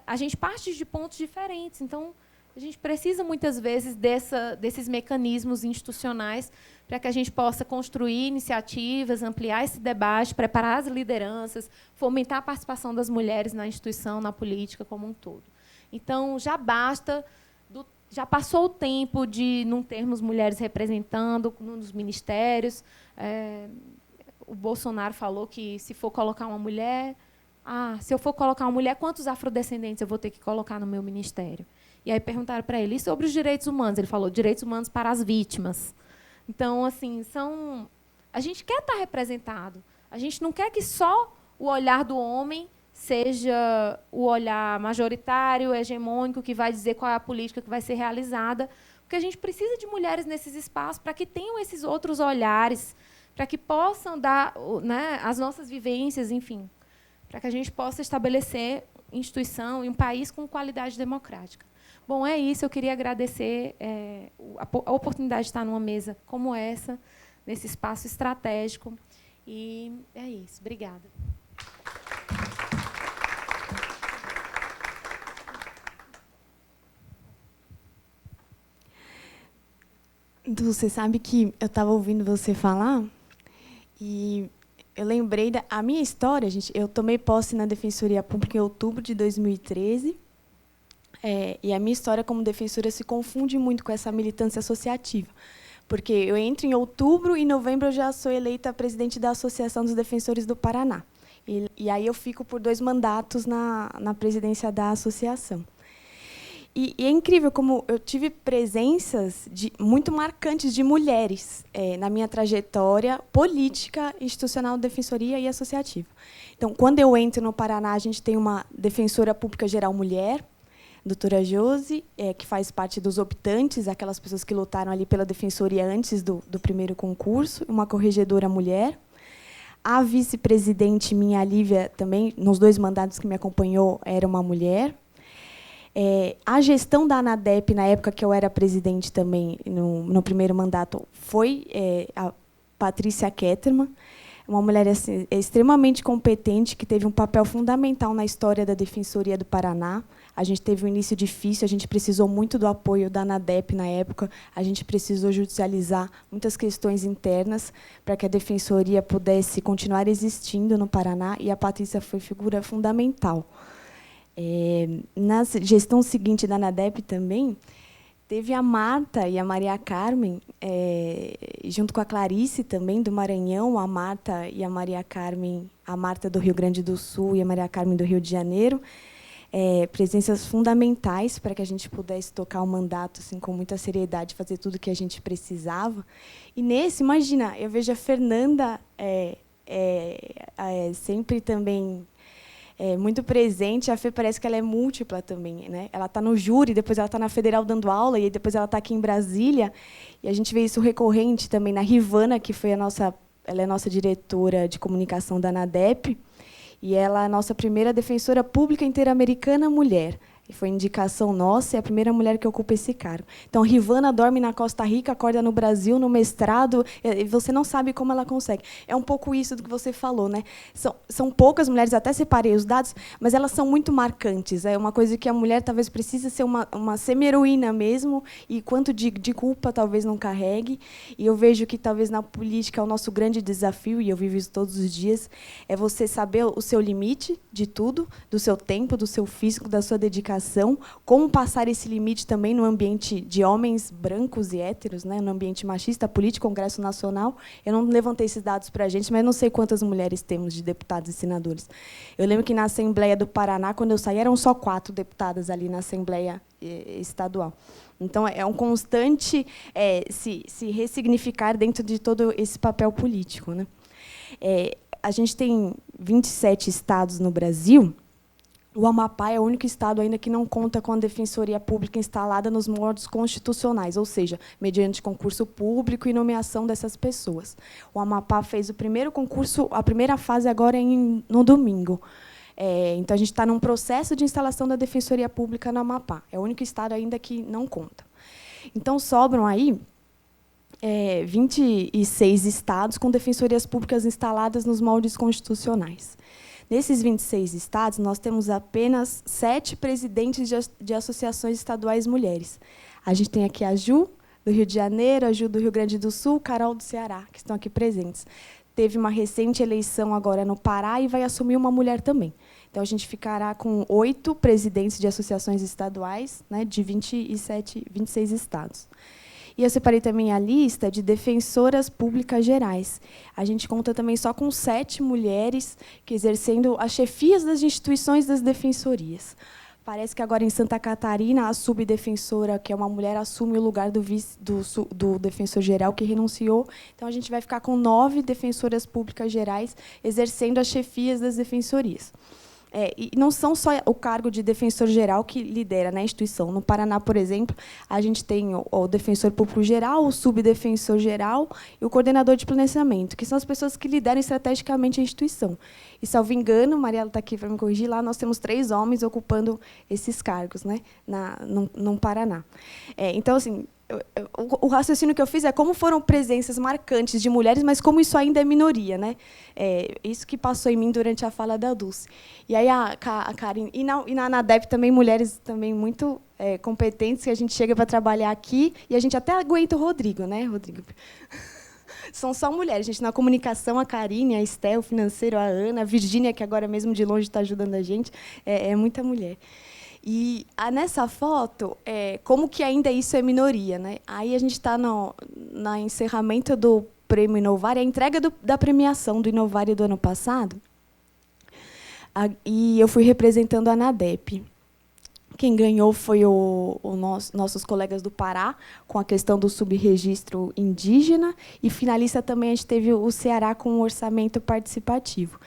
a gente parte de pontos diferentes. Então, a gente precisa, muitas vezes, desses mecanismos institucionais para que a gente possa construir iniciativas, ampliar esse debate, preparar as lideranças, fomentar a participação das mulheres na instituição, na política como um todo. Então, já basta, já passou o tempo de não termos mulheres representando nos ministérios. O Bolsonaro falou que, se for colocar uma mulher... se eu for colocar uma mulher, quantos afrodescendentes eu vou ter que colocar no meu ministério? E aí perguntaram para ele, e sobre os direitos humanos? Ele falou, direitos humanos para as vítimas. Então, assim, a gente quer estar representado. A gente não quer que só o olhar do homem seja o olhar majoritário, hegemônico, que vai dizer qual é a política que vai ser realizada, porque a gente precisa de mulheres nesses espaços para que tenham esses outros olhares, para que possam dar, né, as nossas vivências, enfim, para que a gente possa estabelecer instituição e um país com qualidade democrática. Bom, é isso. Eu queria agradecer a oportunidade de estar numa mesa como essa, nesse espaço estratégico. E é isso. Obrigada. Você sabe que eu estava ouvindo você falar e eu lembrei a minha história, gente. Eu tomei posse na Defensoria Pública em outubro de 2013. E a minha história como defensora se confunde muito com essa militância associativa, porque eu entro em outubro e em novembro eu já sou eleita presidente da Associação dos Defensores do Paraná. E aí eu fico por 2 mandatos na presidência da associação. E é incrível como eu tive presenças muito marcantes de mulheres na minha trajetória política, institucional, defensoria e associativa. Então, quando eu entro no Paraná, a gente tem uma defensora pública geral mulher, doutora Josi, que faz parte dos optantes, aquelas pessoas que lutaram ali pela defensoria antes do primeiro concurso, uma corregedora mulher. A vice-presidente, minha Lívia, também, nos 2 mandatos que me acompanhou, era uma mulher. A gestão da ANADEP, na época que eu era presidente também, no primeiro mandato, foi a Patrícia Ketterman, uma mulher assim, extremamente competente, que teve um papel fundamental na história da Defensoria do Paraná. A gente teve um início difícil, a gente precisou muito do apoio da ANADEP na época, a gente precisou judicializar muitas questões internas para que a Defensoria pudesse continuar existindo no Paraná, e a Patrícia foi figura fundamental. Na gestão seguinte da ANADEP também, teve a Marta e a Maria Carmen, junto com a Clarice também, do Maranhão, a Marta e a Maria Carmen, a Marta do Rio Grande do Sul e a Maria Carmen do Rio de Janeiro, presenças fundamentais para que a gente pudesse tocar o mandato assim, com muita seriedade, fazer tudo o que a gente precisava. E nesse, imagina, eu vejo a Fernanda sempre também muito presente. A Fê parece que ela é múltipla também, né? Ela está no júri, depois ela está na Federal dando aula, e depois ela está aqui em Brasília. E a gente vê isso recorrente também na Rivana, que foi a nossa ela é nossa diretora de comunicação da ANADEP, e ela é a nossa primeira defensora pública interamericana mulher. E foi indicação nossa, é a primeira mulher que ocupa esse cargo. Então, Rivana dorme na Costa Rica, acorda no Brasil, no mestrado, e você não sabe como ela consegue. É um pouco isso do que você falou, né? São poucas mulheres, até separei os dados, mas elas são muito marcantes. É uma coisa que a mulher talvez precise ser uma semi-heroína mesmo, e quanto de culpa talvez não carregue. E eu vejo que talvez na política o nosso grande desafio, e eu vivo isso todos os dias, é você saber o seu limite de tudo, do seu tempo, do seu físico, da sua dedicação, como passar esse limite também no ambiente de homens brancos e héteros, né, no ambiente machista, político, Congresso Nacional. Eu não levantei esses dados para a gente, mas não sei quantas mulheres temos de deputados e senadores. Eu lembro que na Assembleia do Paraná, quando eu saí, eram só 4 deputadas ali na Assembleia Estadual. Então, é um constante se ressignificar dentro de todo esse papel político, né? A gente tem 27 estados no Brasil. O Amapá é o único estado ainda que não conta com a defensoria pública instalada nos moldes constitucionais, ou seja, mediante concurso público e nomeação dessas pessoas. O Amapá fez o primeiro concurso, a primeira fase agora no domingo. Então, a gente está num processo de instalação da defensoria pública no Amapá. É o único estado ainda que não conta. Então, sobram aí 26 estados com defensorias públicas instaladas nos moldes constitucionais. Nesses 26 estados, nós temos apenas 7 presidentes de associações estaduais mulheres. A gente tem aqui a Ju, do Rio de Janeiro, a Ju do Rio Grande do Sul, Carol do Ceará, que estão aqui presentes. Teve uma recente eleição agora no Pará e vai assumir uma mulher também. Então, a gente ficará com 8 presidentes de associações estaduais, né, de 26 estados. E eu separei também a lista de defensoras públicas gerais. A gente conta também só com 7 mulheres que exercendo as chefias das instituições das defensorias. Parece que agora em Santa Catarina, a subdefensora, que é uma mulher, assume o lugar do defensor geral, que renunciou. Então, a gente vai ficar com 9 defensoras públicas gerais exercendo as chefias das defensorias. E não são só o cargo de defensor geral que lidera na instituição. No Paraná, por exemplo, a gente tem o defensor público geral, o subdefensor geral e o coordenador de planejamento, que são as pessoas que lideram estrategicamente a instituição. E, salvo engano, Mariela está aqui para me corrigir, lá nós temos 3 homens ocupando esses cargos, né, no Paraná. Então, assim, o raciocínio que eu fiz é como foram presenças marcantes de mulheres, mas como isso ainda é minoria, né? Isso que passou em mim durante a fala da Dulce. E aí a Karine, e na ANADEP também mulheres também muito competentes, que a gente chega para trabalhar aqui, e a gente até aguenta o Rodrigo, né, Rodrigo? São só mulheres. A gente, na comunicação, a Karine, a Estel, o financeiro, a Ana, a Virgínia, que agora mesmo de longe está ajudando a gente, é muita mulher. E nessa foto, como que ainda isso é minoria, né? Aí a gente está no encerramento do Prêmio Inovare, a entrega da premiação do Inovare do ano passado, e eu fui representando a ANADEP. Quem ganhou foi nossos colegas do Pará, com a questão do subregistro indígena, e finalista também a gente teve o Ceará com o orçamento participativo.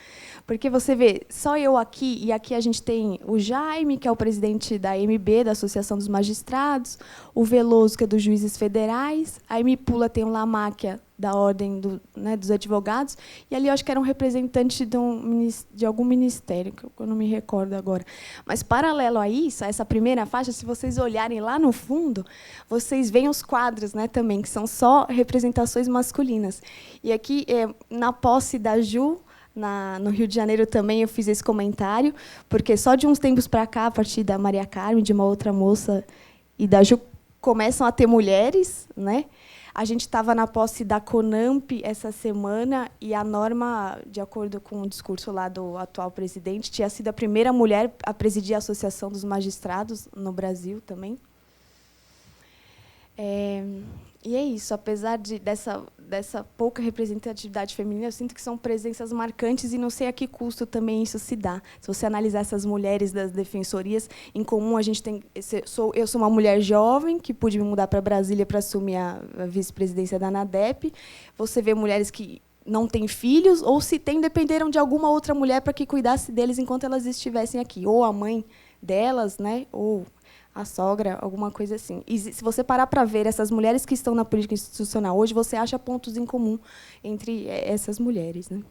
Porque você vê, só eu aqui, e aqui a gente tem o Jaime, que é o presidente da AMB, da Associação dos Magistrados, o Veloso, que é dos Juízes Federais, aí me pula tem o Lamáquia, da Ordem dos Advogados, e ali eu acho que era um representante de algum ministério, que eu não me recordo agora. Mas, paralelo a isso, a essa primeira faixa, se vocês olharem lá no fundo, vocês veem os quadros, né, também, que são só representações masculinas. E aqui, na posse da Ju, no Rio de Janeiro também eu fiz esse comentário, porque só de uns tempos para cá, a partir da Maria Carmen, de uma outra moça, e da Ju, começam a ter mulheres, né? A gente estava na posse da CONAMP essa semana, e a Norma, de acordo com o discurso lá do atual presidente, tinha sido a primeira mulher a presidir a Associação dos Magistrados no Brasil também. E é isso, apesar dessa pouca representatividade feminina, eu sinto que são presenças marcantes e não sei a que custo também isso se dá. Se você analisar essas mulheres das defensorias, em comum a gente tem... Eu sou uma mulher jovem, que pude me mudar para Brasília para assumir a vice-presidência da ANADEP. Você vê mulheres que não têm filhos, ou se têm, dependeram de alguma outra mulher para que cuidasse deles enquanto elas estivessem aqui. Ou a mãe delas, né? Ou a sogra, alguma coisa assim. E se você parar para ver essas mulheres que estão na política institucional hoje, você acha pontos em comum entre essas mulheres, né?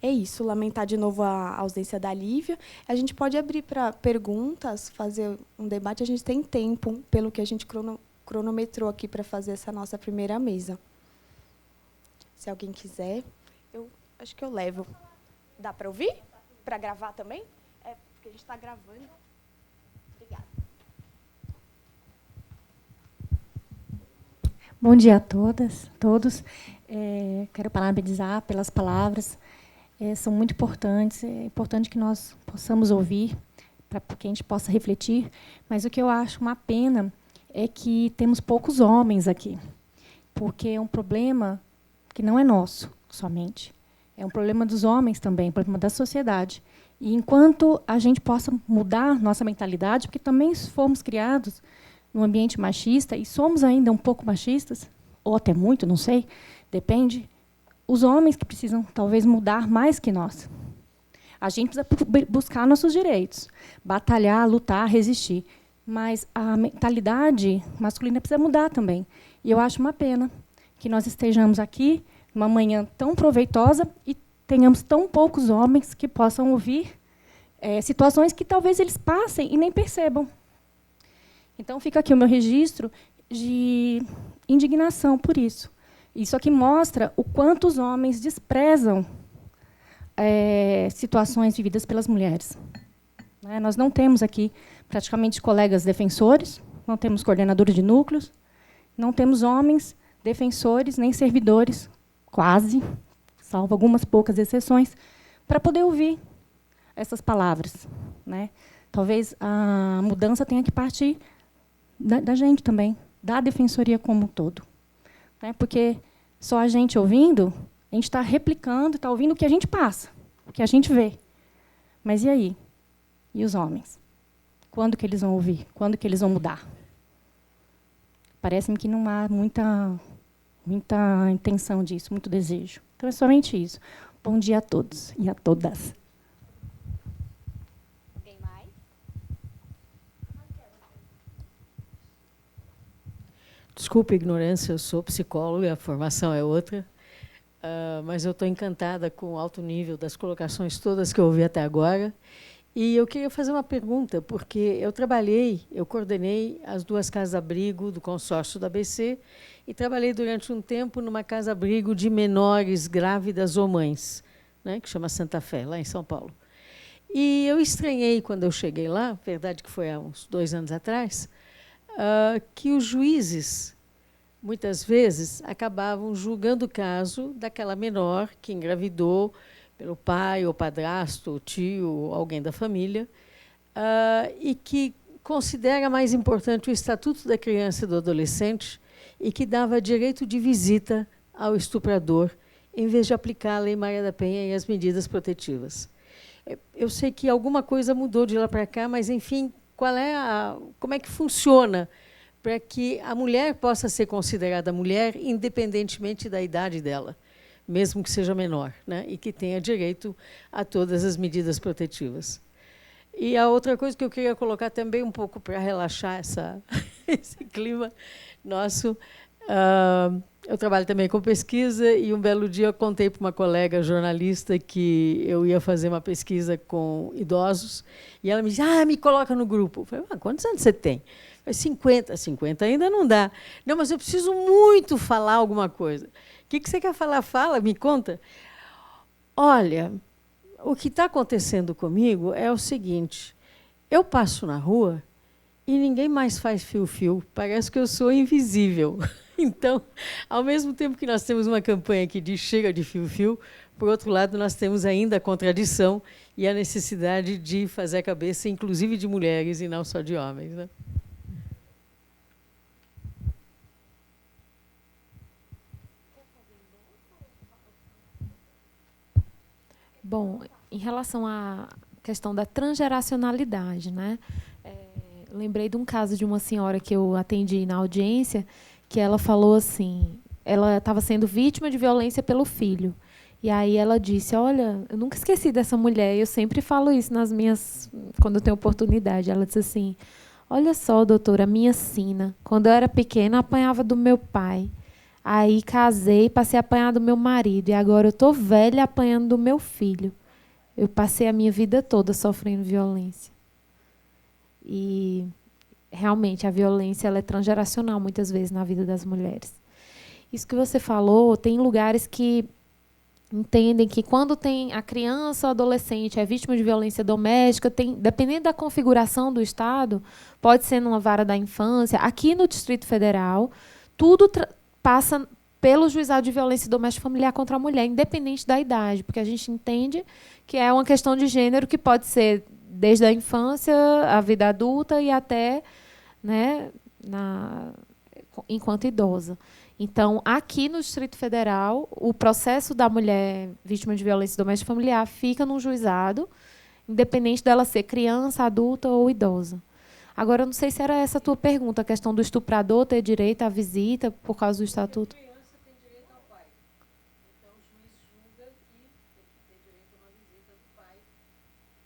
É isso, lamentar de novo a ausência da Lívia. A gente pode abrir para perguntas, fazer um debate. A gente tem tempo, pelo que a gente cronometrou aqui para fazer essa nossa primeira mesa. Se alguém quiser, eu acho que eu levo. Dá para ouvir? Para gravar também? É, porque a gente está gravando. Obrigada. Bom dia a todas, todos. Quero parabenizar pelas palavras. São muito importantes. É importante que nós possamos ouvir, para que a gente possa refletir. Mas o que eu acho uma pena é que temos poucos homens aqui, porque é um problema que não é nosso somente. É um problema dos homens também, um problema da sociedade. E enquanto a gente possa mudar nossa mentalidade, porque também fomos criados num ambiente machista, e somos ainda um pouco machistas, ou até muito, não sei, depende, os homens que precisam, talvez, mudar mais que nós. A gente precisa buscar nossos direitos, batalhar, lutar, resistir. Mas a mentalidade masculina precisa mudar também. E eu acho uma pena que nós estejamos aqui, numa manhã tão proveitosa, e tenhamos tão poucos homens que possam ouvir situações que talvez eles passem e nem percebam. Então, fica aqui o meu registro de indignação por isso. Isso aqui mostra o quanto os homens desprezam situações vividas pelas mulheres. Nós não temos aqui praticamente colegas defensores, não temos coordenadores de núcleos, não temos homens defensores, nem servidores, quase, salvo algumas poucas exceções, para poder ouvir essas palavras. Talvez a mudança tenha que partir da gente também, da defensoria como um todo. Porque só a gente ouvindo, a gente está replicando, está ouvindo o que a gente passa, o que a gente vê. Mas e aí? E os homens? Quando que eles vão ouvir? Quando que eles vão mudar? Parece-me que não há muita intenção disso, muito desejo. Então, é somente isso. Bom dia a todos e a todas. Alguém mais? Desculpe a ignorância, eu sou psicóloga, a formação é outra, mas eu estou encantada com o alto nível das colocações todas que eu ouvi até agora. E eu queria fazer uma pergunta, porque eu coordenei as 2 casas-abrigo do consórcio da ABC e trabalhei durante um tempo numa casa-abrigo de menores grávidas ou mães, que chama Santa Fé, lá em São Paulo. E eu estranhei, quando eu cheguei lá, verdade que foi há uns 2 anos atrás, que os juízes, muitas vezes, acabavam julgando o caso daquela menor que engravidou pelo pai, ou padrasto, ou tio, ou alguém da família, e que considera mais importante o Estatuto da Criança e do Adolescente e que dava direito de visita ao estuprador, em vez de aplicar a Lei Maria da Penha e as medidas protetivas. Eu sei que alguma coisa mudou de lá para cá, mas, enfim, como é que funciona para que a mulher possa ser considerada mulher, independentemente da idade dela, mesmo que seja menor, e que tenha direito a todas as medidas protetivas. E a outra coisa que eu queria colocar também um pouco para relaxar esse clima nosso, eu trabalho também com pesquisa, e um belo dia eu contei para uma colega jornalista que eu ia fazer uma pesquisa com idosos, e ela me disse, me coloca no grupo. Eu falei, quantos anos você tem? Eu falei, 50 ainda não dá. Não, mas eu preciso muito falar alguma coisa. O que você quer falar? Fala, me conta. Olha, o que está acontecendo comigo é o seguinte, eu passo na rua e ninguém mais faz fio-fio, parece que eu sou invisível. Então, ao mesmo tempo que nós temos uma campanha que diz chega de fio-fio, por outro lado, nós temos ainda a contradição e a necessidade de fazer a cabeça, inclusive de mulheres e não só de homens. Bom, em relação à questão da transgeracionalidade, lembrei de um caso de uma senhora que eu atendi na audiência, que ela falou assim, ela estava sendo vítima de violência pelo filho. E aí ela disse, olha, eu nunca esqueci dessa mulher, eu sempre falo isso quando eu tenho oportunidade. Ela disse assim, Olha só, doutora, minha sina. Quando eu era pequena, eu apanhava do meu pai. Aí casei, passei a apanhar do meu marido. E agora eu estou velha apanhando do meu filho. Eu passei a minha vida toda sofrendo violência. E realmente a violência ela é transgeracional muitas vezes na vida das mulheres. Isso que você falou, tem lugares que entendem que quando tem a criança ou adolescente é vítima de violência doméstica, dependendo da configuração do Estado, pode ser numa vara da infância. Aqui no Distrito Federal, tudo passa pelo juizado de violência doméstica familiar contra a mulher, independente da idade, porque a gente entende que é uma questão de gênero que pode ser desde a infância, a vida adulta e até, né, enquanto idosa. Então, aqui no Distrito Federal, o processo da mulher vítima de violência doméstica familiar fica num juizado, independente dela ser criança, adulta ou idosa. Agora, eu não sei se era essa a tua pergunta, a questão do estuprador ter direito à visita por causa do estatuto. A criança tem direito ao pai. Então, o juiz julga que tem direito a uma visita do pai.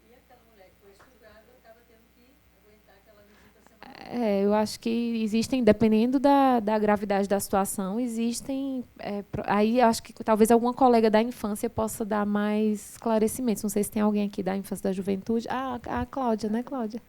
E aquela mulher que foi estuprada acaba tendo que aguentar aquela visita semanal. Eu acho que existem, dependendo da gravidade da situação, existem... aí acho que talvez alguma colega da infância possa dar mais esclarecimentos. Não sei se tem alguém aqui da infância e da juventude. A Cláudia, né, Cláudia?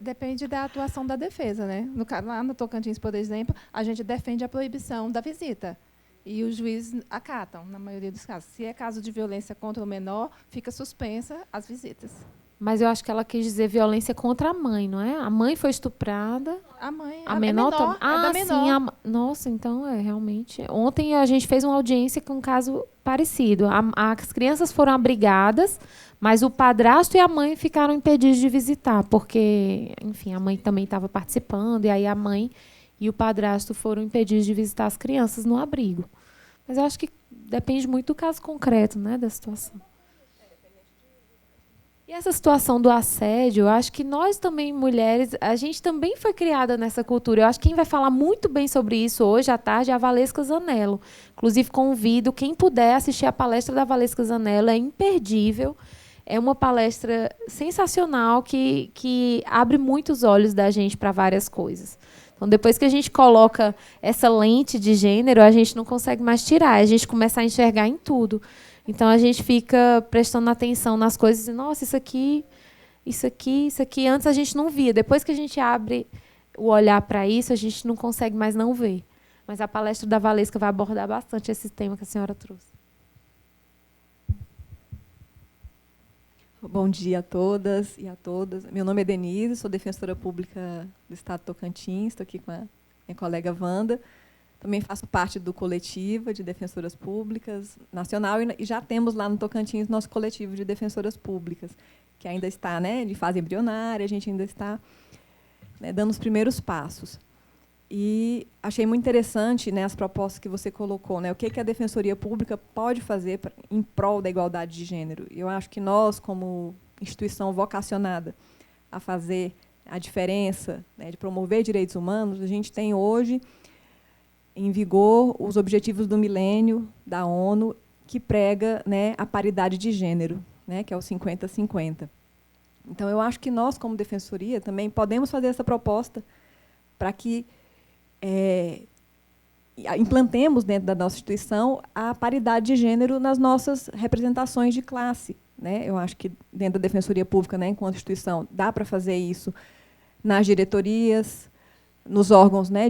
Depende da atuação da defesa, né? Lá no Tocantins, por exemplo, a gente defende a proibição da visita. E os juízes acatam, na maioria dos casos. Se é caso de violência contra o menor, fica suspensa as visitas. Mas eu acho que ela quis dizer violência contra a mãe, não é? A mãe foi estuprada. A mãe a menor também. Da menor. Sim. Nossa, então realmente. Ontem a gente fez uma audiência com um caso parecido. As crianças foram abrigadas, mas o padrasto e a mãe ficaram impedidos de visitar, porque, enfim, a mãe também estava participando, e aí a mãe e o padrasto foram impedidos de visitar as crianças no abrigo. Mas eu acho que depende muito do caso concreto, né, da situação. E essa situação do assédio, eu acho que nós também, mulheres, a gente também foi criada nessa cultura. Eu acho que quem vai falar muito bem sobre isso hoje à tarde é a Valesca Zanello. Inclusive, convido quem puder assistir a palestra da Valesca Zanello, é imperdível. É uma palestra sensacional que abre muitos olhos da gente para várias coisas. Então, depois que a gente coloca essa lente de gênero, a gente não consegue mais tirar, a gente começa a enxergar em tudo. Então, a gente fica prestando atenção nas coisas e, nossa, isso aqui, antes a gente não via. Depois que a gente abre o olhar para isso, a gente não consegue mais não ver. Mas a palestra da Valesca vai abordar bastante esse tema que a senhora trouxe. Bom dia a todas e a todas. Meu nome é Denise, sou defensora pública do Estado de Tocantins, estou aqui com a minha colega Wanda. Também faço parte do coletivo de defensoras públicas nacional e já temos lá no Tocantins nosso coletivo de defensoras públicas, que ainda está, né, de fase embrionária, a gente ainda está, né, dando os primeiros passos. E achei muito interessante, né, as propostas que você colocou, né, o que a Defensoria Pública pode fazer em prol da igualdade de gênero. Eu acho que nós, como instituição vocacionada a fazer a diferença, né, de promover direitos humanos, a gente tem hoje em vigor os Objetivos do Milênio da ONU, que prega, né, a paridade de gênero, né, que é o 50-50. Então, eu acho que nós, como Defensoria, também podemos fazer essa proposta para que implantemos dentro da nossa instituição a paridade de gênero nas nossas representações de classe, né? Eu acho que dentro da Defensoria Pública, né, enquanto instituição, dá para fazer isso nas diretorias, nos órgãos, né,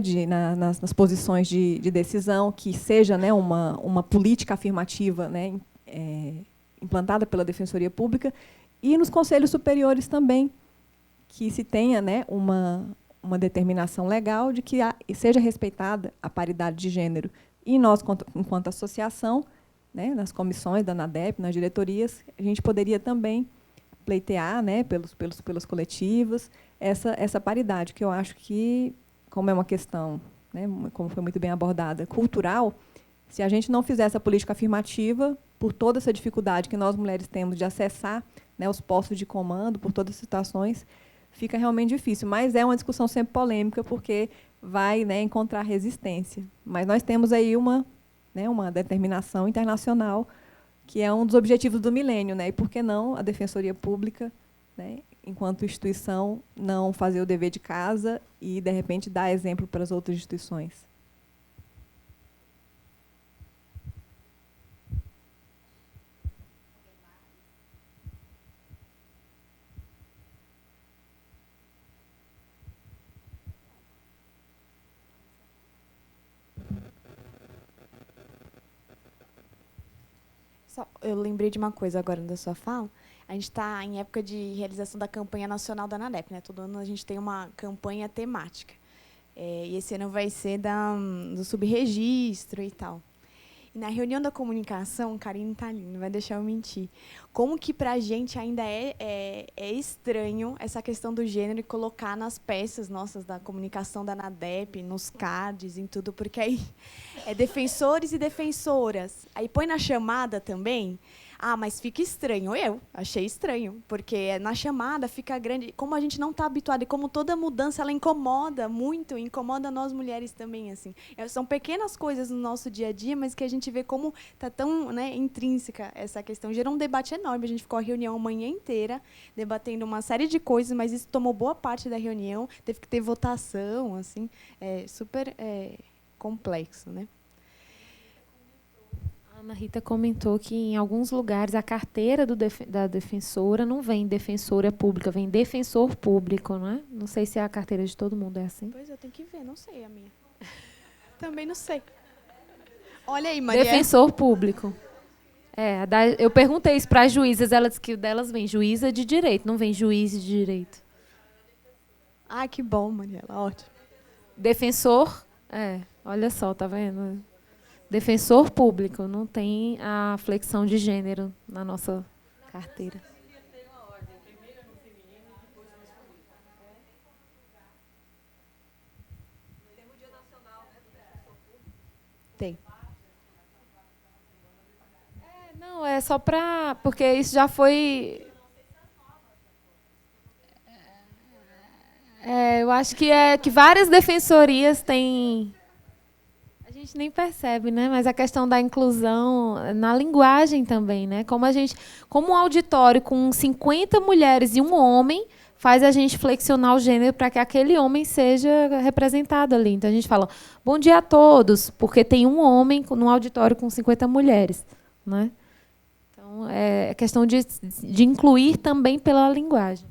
nas posições de decisão, que seja, né, uma política afirmativa, né, implantada pela Defensoria Pública, e nos conselhos superiores também, que se tenha, né, uma determinação legal de que seja respeitada a paridade de gênero. E nós, enquanto associação, né, nas comissões da ANADEP, nas diretorias, a gente poderia também pleitear, né, pelos coletivos, essa paridade, que eu acho que, como é uma questão, né, como foi muito bem abordada, cultural, se a gente não fizer essa política afirmativa, por toda essa dificuldade que nós mulheres temos de acessar, né, os postos de comando, por todas as situações, fica realmente difícil. Mas é uma discussão sempre polêmica, porque vai, né, encontrar resistência. Mas nós temos aí uma determinação internacional, que é um dos objetivos do milênio, né, e por que não a Defensoria Pública, né, enquanto instituição, não fazer o dever de casa e, de repente, dar exemplo para as outras instituições? Eu lembrei de uma coisa agora da sua fala. A gente está em época de realização da campanha nacional da ANADEP, né? Todo ano a gente tem uma campanha temática. E esse ano vai ser do subregistro e tal. E na reunião da comunicação, Karine está ali, não vai deixar eu mentir. Como que para a gente ainda é estranho essa questão do gênero e colocar nas peças nossas da comunicação da ANADEP, nos cards, em tudo, porque aí é defensores e defensoras. Aí põe na chamada também. Ah, mas fica estranho. Eu achei estranho, porque na chamada fica grande. Como a gente não está habituado e como toda mudança ela incomoda muito, incomoda nós mulheres também, assim. São pequenas coisas no nosso dia a dia, mas que a gente vê como está tão, né, intrínseca essa questão. Gerou um debate enorme. A gente ficou a reunião a manhã inteira debatendo uma série de coisas, mas isso tomou boa parte da reunião. Teve que ter votação, assim, super complexo, né? Ana Rita comentou que, em alguns lugares, a carteira da defensora não vem defensora pública, vem defensor público, não é? Não sei se a carteira de todo mundo é assim. Pois eu tenho que ver, não sei a minha. Também não sei. Olha aí, Maria. Defensor público. Eu perguntei isso para as juízas, ela disse que o delas vem juíza de direito, não vem juiz de direito. Ah, que bom, Mariela, ótimo. Defensor, olha só, tá vendo? Defensor público, não tem a flexão de gênero na nossa carteira. Tem. Não, é só para... Porque isso já foi... eu acho que várias defensorias têm... A gente nem percebe, né? Mas a questão da inclusão na linguagem também, né? Como um auditório com 50 mulheres e um homem faz a gente flexionar o gênero para que aquele homem seja representado ali. Então a gente fala, bom dia a todos, porque tem um homem num auditório com 50 mulheres, né? Então é questão de incluir também pela linguagem.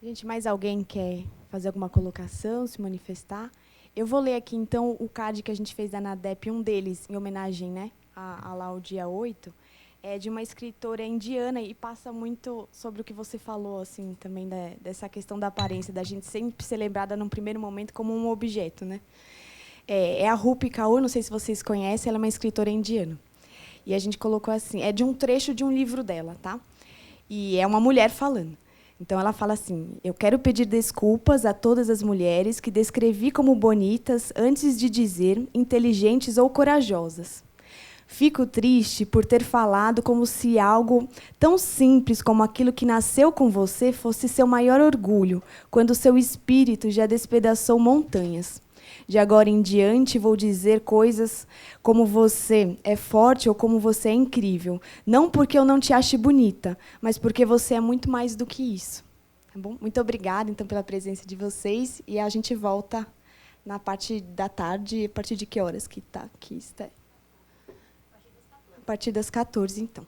Gente, mais alguém quer fazer alguma colocação, se manifestar? Eu vou ler aqui, então, o card que a gente fez da ANADEP, um deles, em homenagem, né, lá o dia 8, é de uma escritora indiana e passa muito sobre o que você falou, assim, também dessa questão da aparência, da gente sempre ser lembrada, num primeiro momento, como um objeto, né? É a Rupi Kaur, não sei se vocês conhecem, ela é uma escritora indiana. E a gente colocou assim, é de um trecho de um livro dela, tá? E é uma mulher falando. Então, ela fala assim, eu quero pedir desculpas a todas as mulheres que descrevi como bonitas antes de dizer inteligentes ou corajosas. Fico triste por ter falado como se algo tão simples como aquilo que nasceu com você fosse seu maior orgulho, quando seu espírito já despedaçou montanhas. De agora em diante, vou dizer coisas como você é forte ou como você é incrível. Não porque eu não te ache bonita, mas porque você é muito mais do que isso. Tá bom? Muito obrigada, então, pela presença de vocês. E a gente volta na parte da tarde. A partir de que horas que está aqui? A partir das 14, então.